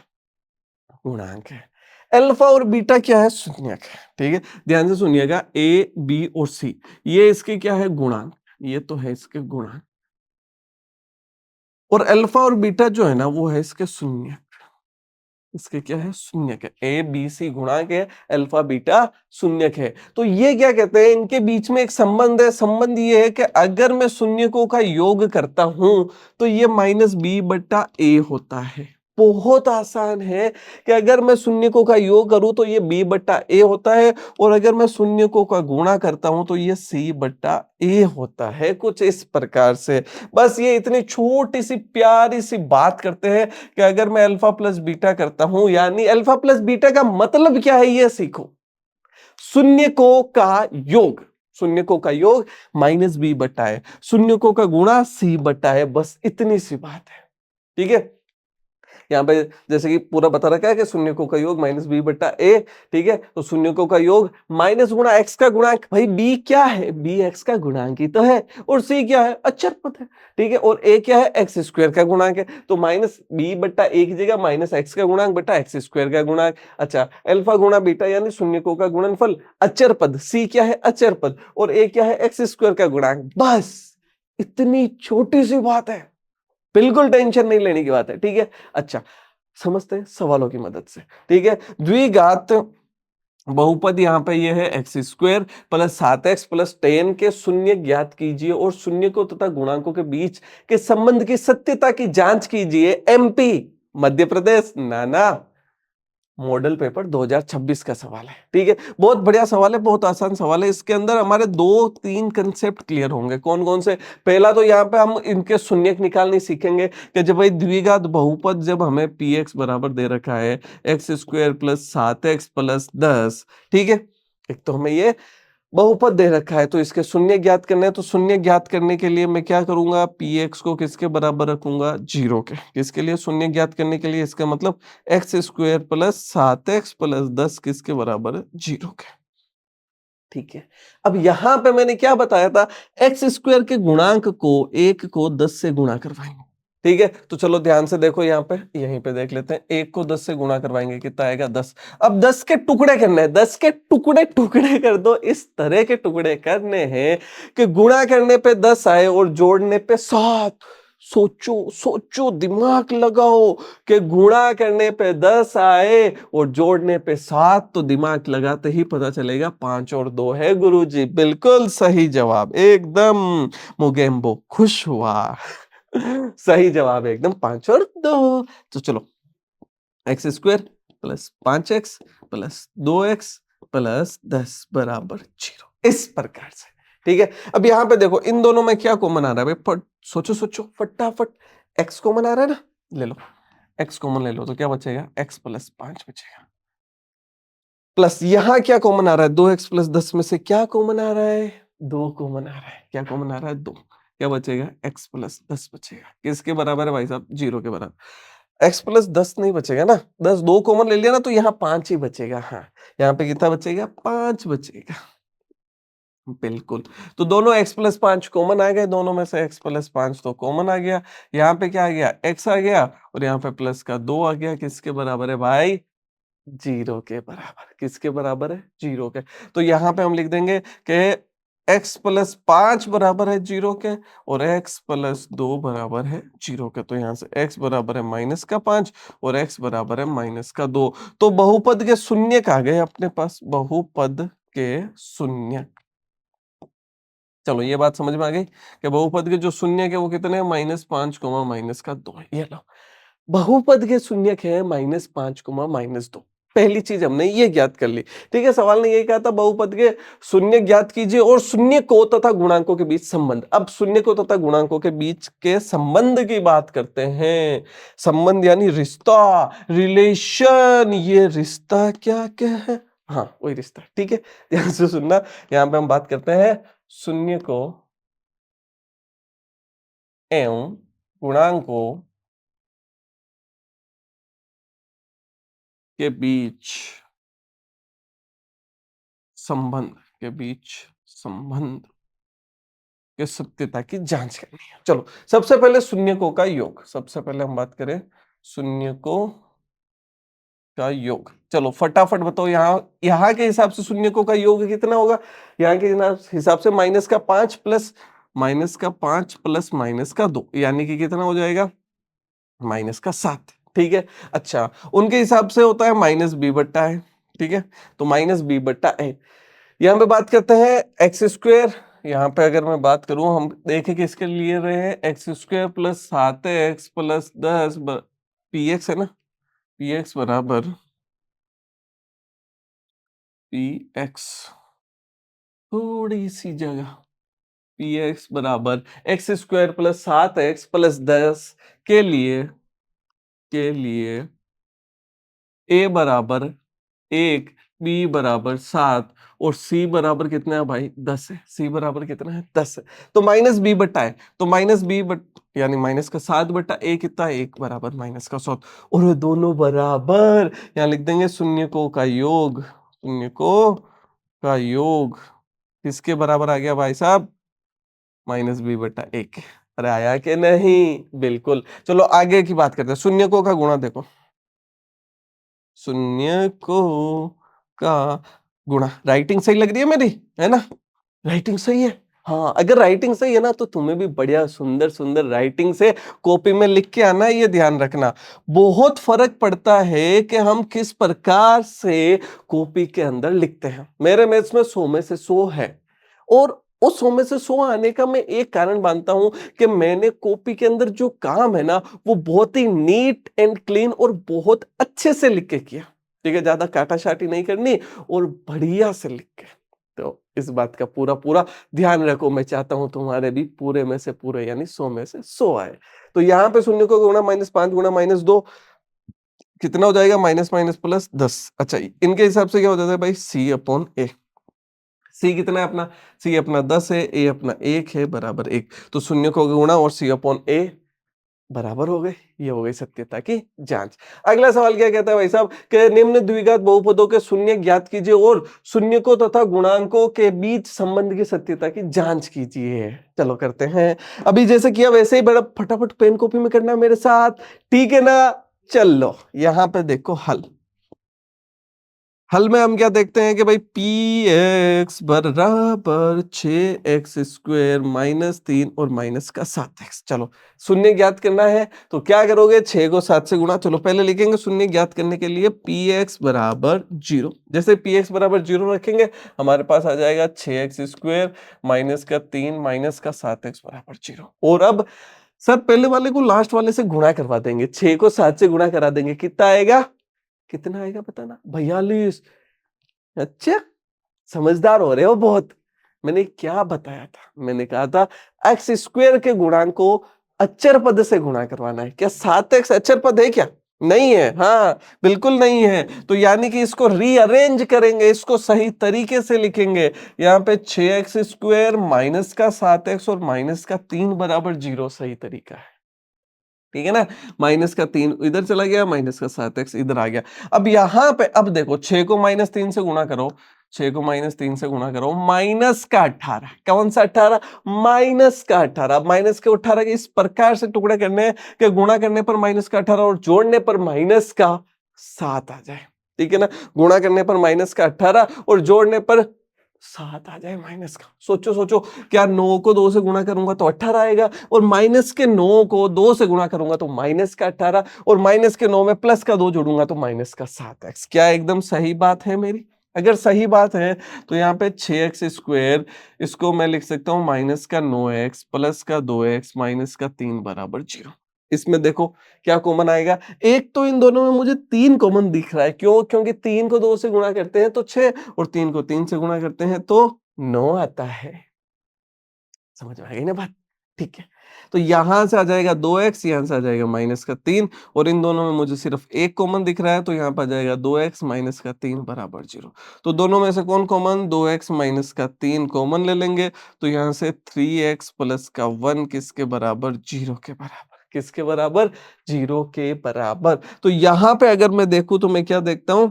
गुणांक है। अल्फा और बीटा क्या है? शून्यक है। ठीक है, ध्यान से सुनिएगा, ए, बी और सी ये इसके क्या है? गुणांक। ये तो है इसके गुणांक, और अल्फा और बीटा जो है ना वो है इसके शून्य। इसके क्या है? शून्यक है। ए बी सी गुणांक है, अल्फा बीटा शून्यक है। तो ये क्या कहते हैं? इनके बीच में एक संबंध है। संबंध ये है कि अगर मैं शून्यकों का योग करता हूं तो ये -b/a होता है। बहुत आसान है कि अगर मैं शून्यकों का योग करूं तो ये b/a होता है, और अगर मैं शून्यकों का गुणा करता हूं तो ये c/a होता है। कुछ इस प्रकार से। बस ये इतनी छोटी सी प्यारी सी बात करते हैं कि अगर मैं अल्फा प्लस बीटा करता हूं, यानी अल्फा प्लस बीटा का मतलब क्या है ये सीखो। शून्यकों का योग, शून्यकों का योग -b/a है, शून्यकों का गुणा c/a है। बस इतनी सी बात है। ठीक है, यहाँ पे जैसे कि पूरा बता रखा है कि शून्यकों का योग -b/a। ठीक है, तो शून्यकों का योग माइनस गुणा एक्स का गुणांक। भाई b क्या है? b एक्स का गुणांक ही तो है, और c क्या है? अचर पद है। ठीक है, और a क्या है? x² का गुणांक है। तो -b/a की जगह -x का गुणांक बटा x² का गुणांक। अच्छा, अल्फा गुणा बीटा यानी शून्यकों का गुणनफल, अचर पद। c क्या है? अचर पद। और a क्या है? x² का गुणांक। बस इतनी छोटी सी बात है, बिल्कुल टेंशन नहीं लेने की बात है। ठीक है, अच्छा समझते हैं सवालों की मदद से। ठीक है, द्विघात बहुपद यहाँ पे ये है x² प्लस 7x प्लस 10 के शून्य ज्ञात कीजिए और शून्य को तथा गुणांकों के बीच के संबंध की सत्यता की जांच कीजिए। एमपी मध्य प्रदेश? ना, मॉडल पेपर 2026 का सवाल है। ठीक है, बहुत बढ़िया सवाल है, बहुत आसान सवाल है। इसके अंदर हमारे 2-3 कंसेप्ट क्लियर होंगे। कौन-कौन से? पहला तो यहाँ पे हम इनके शून्यक निकालने सीखेंगे कि जब भाई द्विघात बहुपद जब हमें px बराबर दे रखा है x square plus 7x plus 10, ठीक है, एक तो हमें ये बहुपद दे रखा है तो इसके शून्य ज्ञात करना है। तो शून्य ज्ञात करने के लिए मैं क्या करूंगा, px को किसके बराबर रखूंगा, 0 के। किसके लिए? शून्य ज्ञात करने के लिए। इसका मतलब x square plus 7x plus 10 किसके बराबर है, 0 के। ठीक है, अब यहां पे मैंने क्या बताया था, एक्स स्क्वायर के गुणांक को 1 को 10 से गुणा करवाएंगे। ठीक है, तो चलो ध्यान से देखो, यहाँ पे यहीं पे देख लेते हैं। 1 को 10 से गुणा करवाएंगे, कितना आएगा, 10। अब 10 के टुकड़े करने हैं, 10 के टुकड़े टुकड़े कर दो। इस तरह के टुकड़े करने हैं कि गुणा करने पे 10 आए और जोड़ने पे 7। सोचो सोचो, दिमाग लगाओ कि गुणा करने पे 10 आए और जोड़ने पे 7, तो दिमाग लगाते ही पता चलेगा 5 और 2 है गुरुजी। बिल्कुल सही जवाब, एकदम मुगेम्बो खुश हुआ। सही जवाब है एकदम, 5 और 2। तो चलो, x square plus 5x plus 2x plus 10 बराबर 0, इस प्रकार से। ठीक है, अब यहां पे देखो, इन दोनों में क्या कॉमन आ रहा है भाई, सोचो सोचो फटाफट। x कॉमन आ रहा है ना, ले लो, x कॉमन ले लो, तो क्या बचेगा, x प्लस 5 बचेगा। प्लस यहां क्या कॉमन आ रहा है, 2x प्लस 10 में से क्या कॉमन आ रहा है, 2 कॉमन आ रहा है। क्या कॉमन आ रहा है, 2। क्या बचेगा, x प्लस 10 बचेगा। किसके बराबर है भाई साहब, 0 के बराबर। x प्लस 10 नहीं बचेगा ना, 10 2 कॉमन ले लिया ना, तो यहाँ 5 ही बचेगा। हाँ, यहाँ पे कितना बचेगा, 5 बचेगा। बिल्कुल, तो दोनों x प्लस 5 कॉमन आ गए, दोनों में से x प्लस 5 तो कॉमन आ गया। यहाँ पे क्या आ गया, x आ गया, और यहाँ पे प्लस का 2 आ गया। किसके बराबर है भाई, 0 के बराबर। किसके बराबर है, 0 के। तो यहाँ पे हम लिख देंगे कि x प्लस 5 बराबर है 0 के, और x प्लस 2 बराबर है 0 के। तो यहाँ से x बराबर है माइनस का 5 और x बराबर है माइनस का 2। तो बहुपद के शून्यक आ गए अपने पास, बहुपद के शून्यक। चलो, ये बात समझ में आ गई कि बहुपद के जो शून्यक है वो कितने हैं, -5 -2। ये लो, बहुपद के शून्यक है -5 -2। पहली चीज हमने ये ज्ञात कर ली। ठीक है, सवाल ने ये कहा था बहुपद के शून्य ज्ञात कीजिए और शून्य को तथा गुणांकों के बीच संबंध। अब शून्य को तथा गुणांकों के बीच के संबंध की बात करते हैं। संबंध यानी रिश्ता, रिलेशन। ये रिश्ता क्या क्या है, हाँ वही रिश्ता। ठीक है, ध्यान से सुनना। यहाँ पे हम बात करते हैं शून्य को एवं गुणांकों के बीच संबंध, के बीच संबंध के सत्यता की जांच करनी है। चलो, सबसे पहले शून्यकों का योग। सबसे पहले हम बात करें शून्यकों का योग। चलो फटाफट बताओ, यहाँ के हिसाब से शून्यकों का योग कितना होगा। यहाँ के हिसाब से -5 प्लस -2, यानी कि कितना हो जाएगा, -7। ठीक है, अच्छा, उनके हिसाब से होता है -b/a। ठीक है, तो -b/a। यहाँ पे बात करते हैं एक्स स्क्वायर। यहाँ पे अगर मैं बात करूं, हम देखें कि इसके लिए रहे हैं x square plus 7x plus 10 px है ना, px बराबर px, थोड़ी सी जगह, px बराबर x square plus 7x plus 10 के लिए a बराबर 1, b बराबर 7 और c बराबर कितना है भाई, 10 है। c बराबर कितना है, 10 है। तो -b/a है, तो यानी माइनस का 7/a कितना है, 1 बराबर -7। और ये दोनों बराबर, यहाँ लिख देंगे शून्यकों का योग। शून्यकों का योग किसके बराबर आ गया भाई साहब, -b/1। अरे आया कि नहीं, बिल्कुल। चलो आगे की बात करते हैं, शून्यकों का गुणा देखो। शून्यकों का गुणा, राइटिंग सही लग रही है मेरी, है ना, राइटिंग सही है। हाँ, अगर राइटिंग सही है ना, तो तुम्हें भी बढ़िया सुंदर सुंदर राइटिंग से कॉपी में लिख के आना है। ये ध्यान रखना, बहुत फर्क पड़ता है कि हम किस प्रकार से कॉपी के अंदर लिखते हैं। मेरे मैथ्स में 100 में से 100 है, और उस 100 में से 100 आने का मैं एक कारण मानता हूं कि मैंने कॉपी के अंदर जो काम है ना वो बहुत ही नीट एंड क्लीन और बहुत अच्छे से लिख के किया। ठीक है, ज्यादा काटाछाटी नहीं करनी और बढ़िया से लिख के। तो इस बात का पूरा पूरा ध्यान रखो। मैं चाहता हूं तुम्हारे भी पूरे में से पूरे यानी 100 में से 100 आए। तो यहाँ पे शून्य को गुणा -5 गुणा -2 कितना हो जाएगा? Minus minus plus 10। अच्छा, इनके हिसाब से क्या हो जाता है भाई? सी अपॉन ए। सी कितना है अपना? सी अपना 10 है, ए अपना 1 है, बराबर 1। तो शून्य को गुणा और सी अपॉन ए बराबर हो गए। ये हो गई सत्यता की जांच। अगला सवाल क्या कहता है भाई साहब कि निम्न द्विघात बहुपदों के शून्य ज्ञात कीजिए और शून्य को तथा गुणांकों के बीच संबंध की सत्यता की जांच कीजिए। चलो करते हैं। अभी जैसे किया वैसे ही बड़ा फटाफट पेन कॉपी में करना मेरे साथ, ठीक है ना? चलो यहाँ पे देखो हल। हल में हम क्या देखते हैं कि भाई पी एक्स बराबर 6x² -3 और माइनस का 7x। चलो शून्य ज्ञात करना है तो क्या करोगे? 6 को 7 से गुणा। चलो पहले लिखेंगे शून्य ज्ञात करने के लिए पी एक्स बराबर 0। जैसे पी एक्स बराबर 0 रखेंगे हमारे पास आ जाएगा 6x² -3 माइनस का 7x बराबर 0। और अब सर पहले वाले को लास्ट वाले से गुणा करवा देंगे। 6 को 7 से गुणा करा देंगे, कितना आएगा? कितना आएगा बताना? 42। अच्छा, समझदार हो रहे हो बहुत। मैंने क्या बताया था? मैंने कहा था x² के गुणांक को अचर पद से गुणा करवाना है। क्या 7x अचर पद है क्या? नहीं है। हाँ, बिल्कुल नहीं है। तो यानी कि इसको रीअरेंज करेंगे, इसको सही तरीके से लिखेंगे। यहाँ पे 6x² माइनस का 7x और माइनस का 3 बराबर 0 सही तरीका है। ठीक है ना? माइनस का 3 इधर चला गया, माइनस का 7x इधर आ गया। अब यहाँ पे अब देखो 6 को -3 से गुणा करो, 6 को -3 से गुणा करो, माइनस का 18। कौन सा 18? माइनस का 18। माइनस के 18 के इस प्रकार से टुकड़े करने हैं कि गुणा करने पर माइनस का 18 और जोड़ने पर माइनस का 7 आ जाए। ठीक है ना? गुणा करने पर माइनस का 18 और जोड़ने पर 7 आ जाए माइनस का। सोचो सोचो, क्या 9 को 2 से गुणा करूंगा तो 18 आएगा और माइनस के 9 को 2 से गुणा करूंगा तो माइनस का 18 और माइनस के 9 में प्लस का 2 जोड़ूंगा तो माइनस का 7x। क्या एकदम सही बात है मेरी? अगर सही बात है तो यहाँ पे 6x² इसको मैं लिख सकता हूँ माइनस का 9x प्लस का 2x माइनस का 3 बराबर 0। इसमें देखो क्या कॉमन आएगा? एक तो इन दोनों में मुझे 3 कॉमन दिख रहा है। क्यों? क्योंकि 3 को 2 से गुणा करते हैं तो 6 और 3 को 3 से गुणा करते हैं तो 9 आता है। समझ में आ गई ना बात? ठीक है। तो यहां से आ जाएगा 2x, यहां से आ जाएगा माइनस का 3 और इन दोनों में मुझे सिर्फ एक कॉमन दिख रहा है तो यहाँ पर आ जाएगा 2x माइनस का 3 बराबर 0। तो दोनों में से कौन कॉमन? 2x माइनस का 3 कॉमन ले लेंगे तो यहाँ से 3x प्लस का 1 किसके बराबर? 0 के बराबर। किसके बराबर? 0 के बराबर। तो यहाँ पे अगर मैं देखूं तो मैं क्या देखता हूं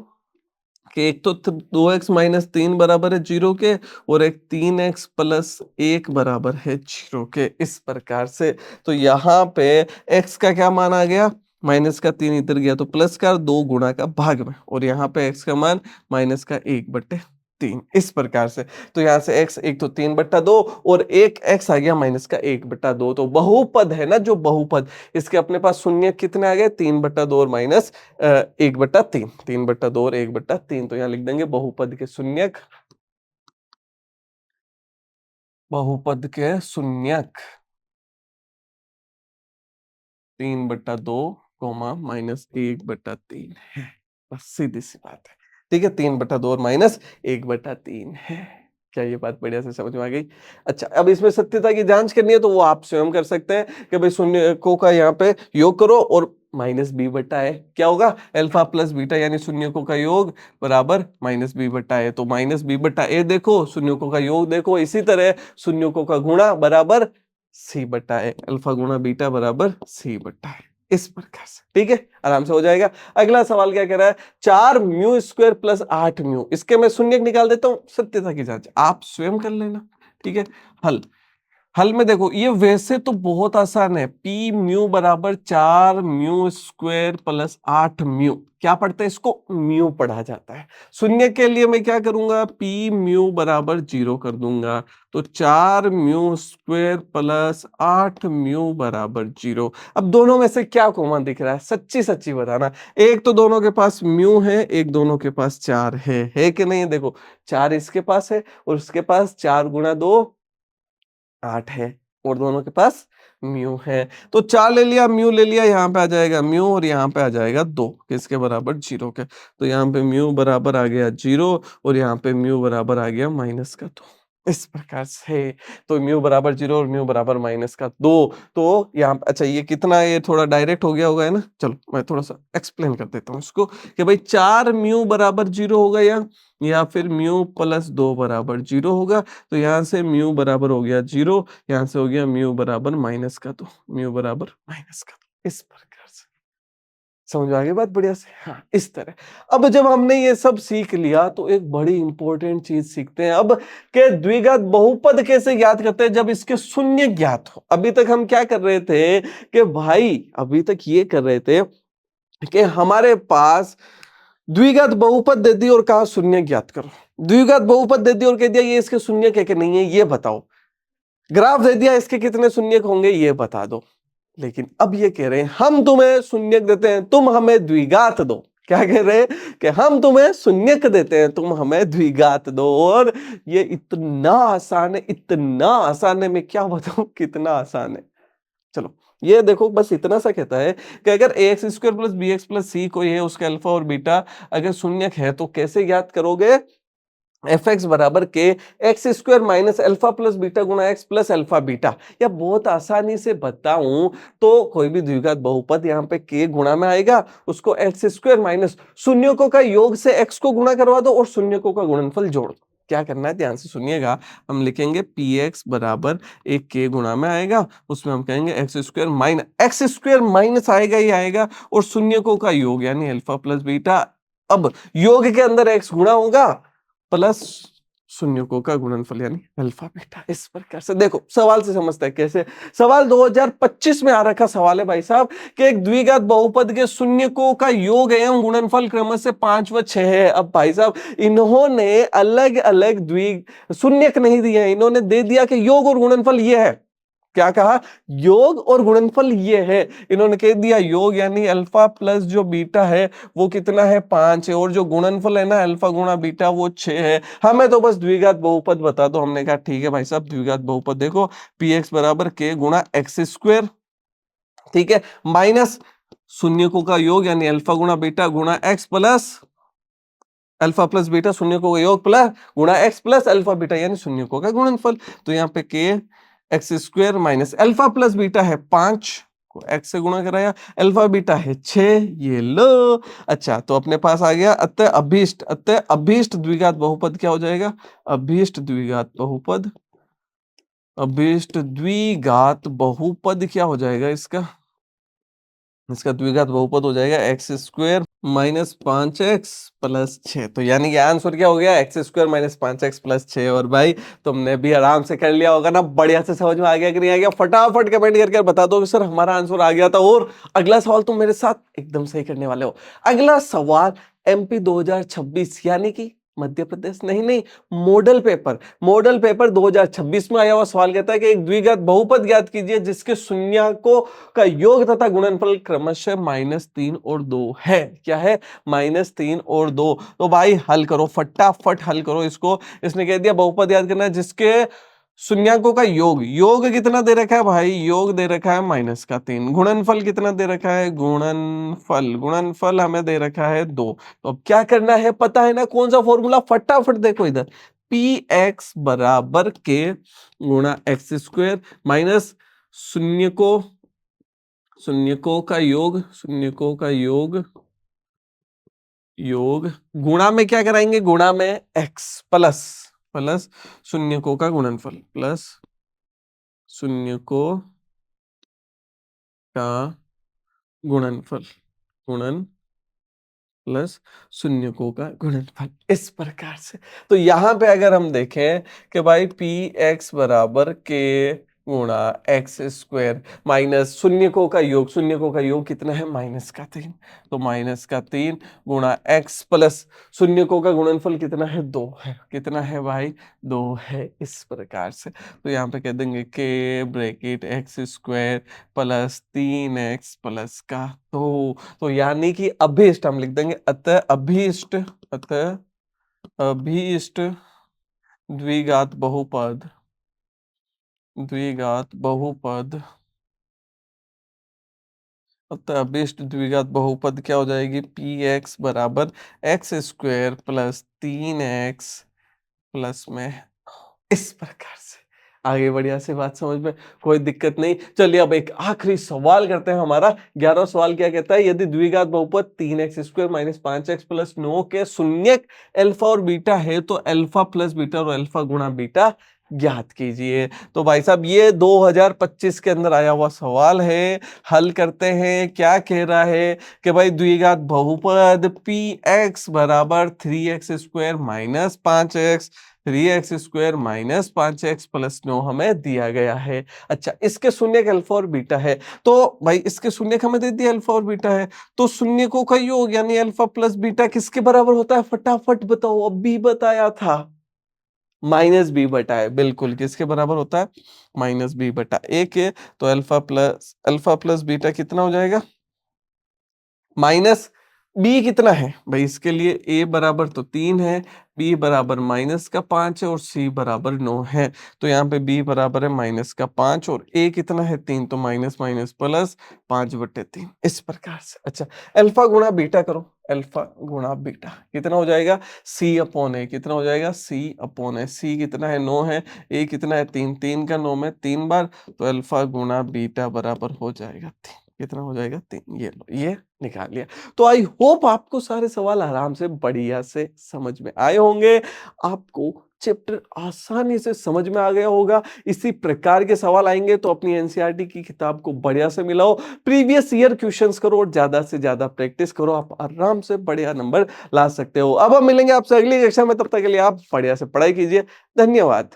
कि एक तो 2x माइनस 3 बराबर है 0 के और एक 3x प्लस 1 बराबर है 0 के, इस प्रकार से। तो यहाँ पे x का क्या मान आ गया? माइनस का 3 इधर गया तो प्लस का 2 गुणा का भाग में और यहाँ पे x का मान माइनस का 1/3, इस प्रकार से। तो यहाँ से x एक तो 3/2 और एक x आ गया माइनस का 1/2। तो बहुपद है ना जो बहुपद, इसके अपने पास शून्य कितने आ गए? 3/2 और माइनस 1/3, 3/2 और 1/3। तो यहाँ लिख देंगे बहुपद के शून्यक, बहुपद के शून्यक 3/2 कोमा माइनस 1/3 है। बस सीधी सी बात है। ठीक है, 3/2 और माइनस 1/3 है। क्या ये बात बढ़िया से समझ में आ गई? अच्छा, अब इसमें सत्यता की जांच करनी है तो वो आप स्वयं कर सकते हैं कि भाई शून्यकों का यहाँ पे योग करो और माइनस बी बटा है क्या होगा? अल्फा प्लस बीटा यानी शून्यकों का योग बराबर माइनस बी बटा है। तो माइनस बी बटा ए देखो, शून्यकों का योग देखो, इसी तरह शून्यकों का गुणा बराबर सी बटा है। अल्फा गुणा बीटा बराबर सी बटा है, इस प्रकार से। ठीक है, आराम से हो जाएगा। अगला सवाल क्या कह रहा है? 4μ² प्लस 8μ, इसके मैं शून्य निकाल देता हूं, सत्यता की जांच आप स्वयं कर लेना। ठीक है, हल। हल में देखो ये वैसे तो बहुत आसान है। पी म्यू बराबर 4μ² प्लस 8μ, क्या पढ़ते हैं इसको? म्यू पढ़ा जाता है। शून्य के लिए मैं क्या करूंगा? पी म्यू बराबर 0 कर दूंगा तो 4μ² प्लस 8μ बराबर 0। अब दोनों में से क्या कॉमन दिख रहा है? सच्ची सच्ची बताना। एक तो दोनों के पास म्यू है, एक दोनों के पास 4 है कि नहीं? देखो 4 इसके पास है और उसके पास 4 गुणा 2 8 है और दोनों के पास म्यू है। तो 4 ले लिया, म्यू ले लिया, यहाँ पे आ जाएगा म्यू और यहाँ पे आ जाएगा 2 किसके बराबर 0 के। तो यहाँ पे म्यू बराबर आ गया 0 और यहाँ पे म्यू बराबर आ गया माइनस का 2। इस प्रकार से तो म्यू बराबर 0 और म्यू बराबर माइनस का 2। तो यहाँ अच्छा ये कितना, ये थोड़ा डायरेक्ट हो गया होगा है ना। चलो मैं थोड़ा सा एक्सप्लेन कर देता हूँ इसको कि भाई 4 म्यू बराबर 0 होगा या फिर म्यू प्लस 2 बराबर 0 होगा। तो यहाँ से म्यू बराबर हो गया 0, यहाँ से हो गया म्यू बराबर माइनस का 2, म्यू बराबर माइनस का 2। इस प्रकार से समझ में आ गई बात बढ़िया से। हाँ इस तरह। अब जब हमने ये सब सीख लिया तो एक बड़ी इंपॉर्टेंट चीज सीखते हैं अब कि द्विघात बहुपद कैसे ज्ञात करते हैं जब इसके शून्य ज्ञात हो। अभी तक हम क्या कर रहे थे कि भाई अभी तक ये कर रहे थे कि हमारे पास द्विघात बहुपद दे दी और कहा शून्य ज्ञात करो। द्विघात बहुपद दे दी और कह दिया ये इसके शून्य के नहीं है ये बताओ। ग्राफ दे दिया इसके कितने शून्य होंगे ये बता दो। लेकिन अब ये कह रहे हैं हम तुम्हें शून्यक देते हैं तुम हमें द्विघात दो। क्या कह रहे हैं कि हम तुम्हें शून्यक देते हैं तुम हमें द्विघात दो। और ये इतना आसान है, इतना आसान है, मैं क्या बताऊं कितना आसान है। चलो ये देखो बस इतना सा कहता है कि अगर ax square plus B x plus c कोई है उसका अल्फा और बीटा अगर शून्यक है तो कैसे ज्ञात करोगे। एफ एक्स बराबर के x square minus alpha plus beta गुणा एक्स प्लस अल्फा बीटा। या बहुत आसानी से बताऊं तो कोई भी द्विघात बहुपद यहाँ पे के गुणा में आएगा उसको एक्स स्क्वायर माइनस शून्यकों का योग से एक्स को गुणा करवा दो और शून्यकों का गुणनफल जोड़ दो। क्या करना है ध्यान से सुनिएगा। हम लिखेंगे पी एक्स बराबर एक के गुणा में आएगा उसमें हम कहेंगे एक्स स्क्वायर माइनस आएगा ही आएगा और शून्यकों का योग यानी अल्फा प्लस बीटा। अब योग के अंदर एक्स गुणा होगा प्लस शून्यकों का गुणनफल यानी अल्फा बीटा। इस प्रकार से देखो सवाल से समझता है कैसे। सवाल 2025 में आ रखा सवाल है भाई साहब कि एक द्विघात बहुपद के शून्यकों का योग एवं गुणनफल क्रम से 5 व 6 है। अब भाई साहब इन्होंने अलग अलग शून्यक नहीं दिए, इन्होंने दे दिया कि योग और गुणनफल ये है। क्या कहा योग और गुणनफल ये है। इन्होंने कह दिया योग यानी अल्फा प्लस जो बीटा है वो कितना है 5 है और जो गुणनफल है ना अल्फा गुणा बीटा वो 6 है। हमें तो बस द्विघात बहुपद बता दो। हमने कहा ठीक है भाई साहब द्विघात बहुपद देखो पी एक्स बराबर के गुणा एक्स स्क्वायर ठीक है माइनस शून्यकों का योग यानी अल्फा गुणा बीटा गुणा x plus alpha plus beta शून्यकों का योग प्लस गुणा एक्स प्लस अल्फा बीटा यानी शून्यकों का गुणनफल। तो यहाँ पे के x square minus alpha plus beta है 5 को एक्स से गुणा कराया अल्फा बीटा है 6 ये लो। अच्छा तो अपने पास आ गया अतः अभीष्ट द्विघात बहुपद क्या हो जाएगा। अभीष्ट द्विघात बहुपद क्या हो जाएगा इसका द्विघात बहुपद हो जाएगा x square minus 5x plus 6। तो यानी कि आंसर क्या हो गया x square minus 5x plus 6। और भाई तुमने भी आराम से कर लिया होगा ना, बढ़िया से समझ में आ गया कि नहीं आ गया। फटाफट कमेंट करके बता दो कि सर हमारा आंसर आ गया था। और अगला सवाल तुम मेरे साथ एकदम सही करने वाले हो। अगला सवाल एमपी 2026 यानी कि मध्य प्रदेश नहीं मॉडल पेपर 2026 में आया हुआ सवाल कहता है कि एक द्विघात बहुपद ज्ञात कीजिए जिसके शून्यकों का योग तथा गुणनफल क्रमशः -3 और 2 है। क्या है -3 और 2। तो भाई हल करो फटाफट हल करो इसको। इसने कह दिया बहुपद याद करना है जिसके शून्यकों का योग कितना दे रखा है भाई, योग दे रखा है -3। गुणनफल कितना दे रखा है, गुणनफल हमें दे रखा है 2। तो अब क्या करना है पता है ना कौन सा फॉर्मूला, फटाफट देखो इधर पी एक्स बराबर के गुणा एक्स स्क्वायर माइनस शून्यकों का योग गुणा में क्या कराएंगे, गुणा में x प्लस शून्यकों का गुणनफल प्लस शून्यकों का गुणन प्लस शून्यकों का गुणनफल। इस प्रकार से तो यहां पे अगर हम देखें कि भाई पी एक्स बराबर के गुणा एक्स स्क्वायर माइनस शून्यकों का योग कितना है -3। तो -3 गुणा एक्स प्लस शून्यकों का गुणनफल कितना है 2 है। कितना है भाई 2 है। इस प्रकार से तो यहाँ पे कह देंगे के bracket x square plus 3x plus का 2। तो यानी कि अभीष्ट हम लिख देंगे अतः अभीष्ट द्विघात बहुपद द्विघात बहुपद अतः अभिष्ट द्विघात बहुपद क्या हो जाएगी, पी एक्स बराबर x square plus 3x plus में इस प्रकार से आगे बढ़िया से बात समझ में, कोई दिक्कत नहीं। चलिए अब एक आखिरी सवाल करते हैं। हमारा 11वां सवाल क्या कहता है, यदि द्विघात बहुपद 3x square minus 5x plus 9 के शून्यक अल्फा और बीटा है तो अल्फा प्लस बीटा और अल्फा गुणा बीटा ज्ञात कीजिए। तो भाई साहब ये 2025 के अंदर आया हुआ सवाल है, हल करते हैं। क्या कह रहा है कि भाई द्विघात बहुपद पी एक्स बराबर 3x square minus 5x 3x square minus 5x plus 9 हमें दिया गया है। अच्छा, इसके शून्य अल्फा और बीटा है, तो भाई इसके शून्य हमें दे दिया अल्फा और बीटा है, तो शून्य को का योग यानी अल्फा प्लस बीटा किसके बराबर होता है, फटाफट बताओ, अभी बताया था, माइनस बी बटा है। बिल्कुल, किसके बराबर होता है, माइनस बी बटा एक है। तो अल्फा प्लस बीटा कितना हो जाएगा, माइनस बी कितना है भाई, इसके लिए ए बराबर तो 3 है, बी बराबर माइनस का 5 है और सी बराबर 9 है। तो यहाँ पे बी बराबर है माइनस का 5 और ए कितना है 3, तो माइनस माइनस प्लस 5/3 इस प्रकार से। अच्छा, अल्फा गुणा बीटा करो, अल्फा गुणा बीटा कितना हो जाएगा, सी अपॉन ए कितना हो जाएगा, सी अपॉन ए। सी कितना है 9 है, ए कितना है 3, 3 का 9 में 3 बार, तो अल्फा गुणा बीटा बराबर हो जाएगा 3, कितना हो जाएगा 3, ये लो, ये निकाल लिया। तो आई होप आपको सारे सवाल आराम से बढ़िया से समझ में आए होंगे, आपको चैप्टर आसानी से समझ में आ गया होगा। इसी प्रकार के सवाल आएंगे तो अपनी एनसीईआरटी की किताब को बढ़िया से मिलाओ, प्रीवियस ईयर क्वेश्चंस करो और ज्यादा से ज्यादा प्रैक्टिस करो, आप आराम से बढ़िया नंबर ला सकते हो। अब हम मिलेंगे आपसे अगली कक्षा में, तब तक के लिए आप बढ़िया से पढ़ाई कीजिए। धन्यवाद।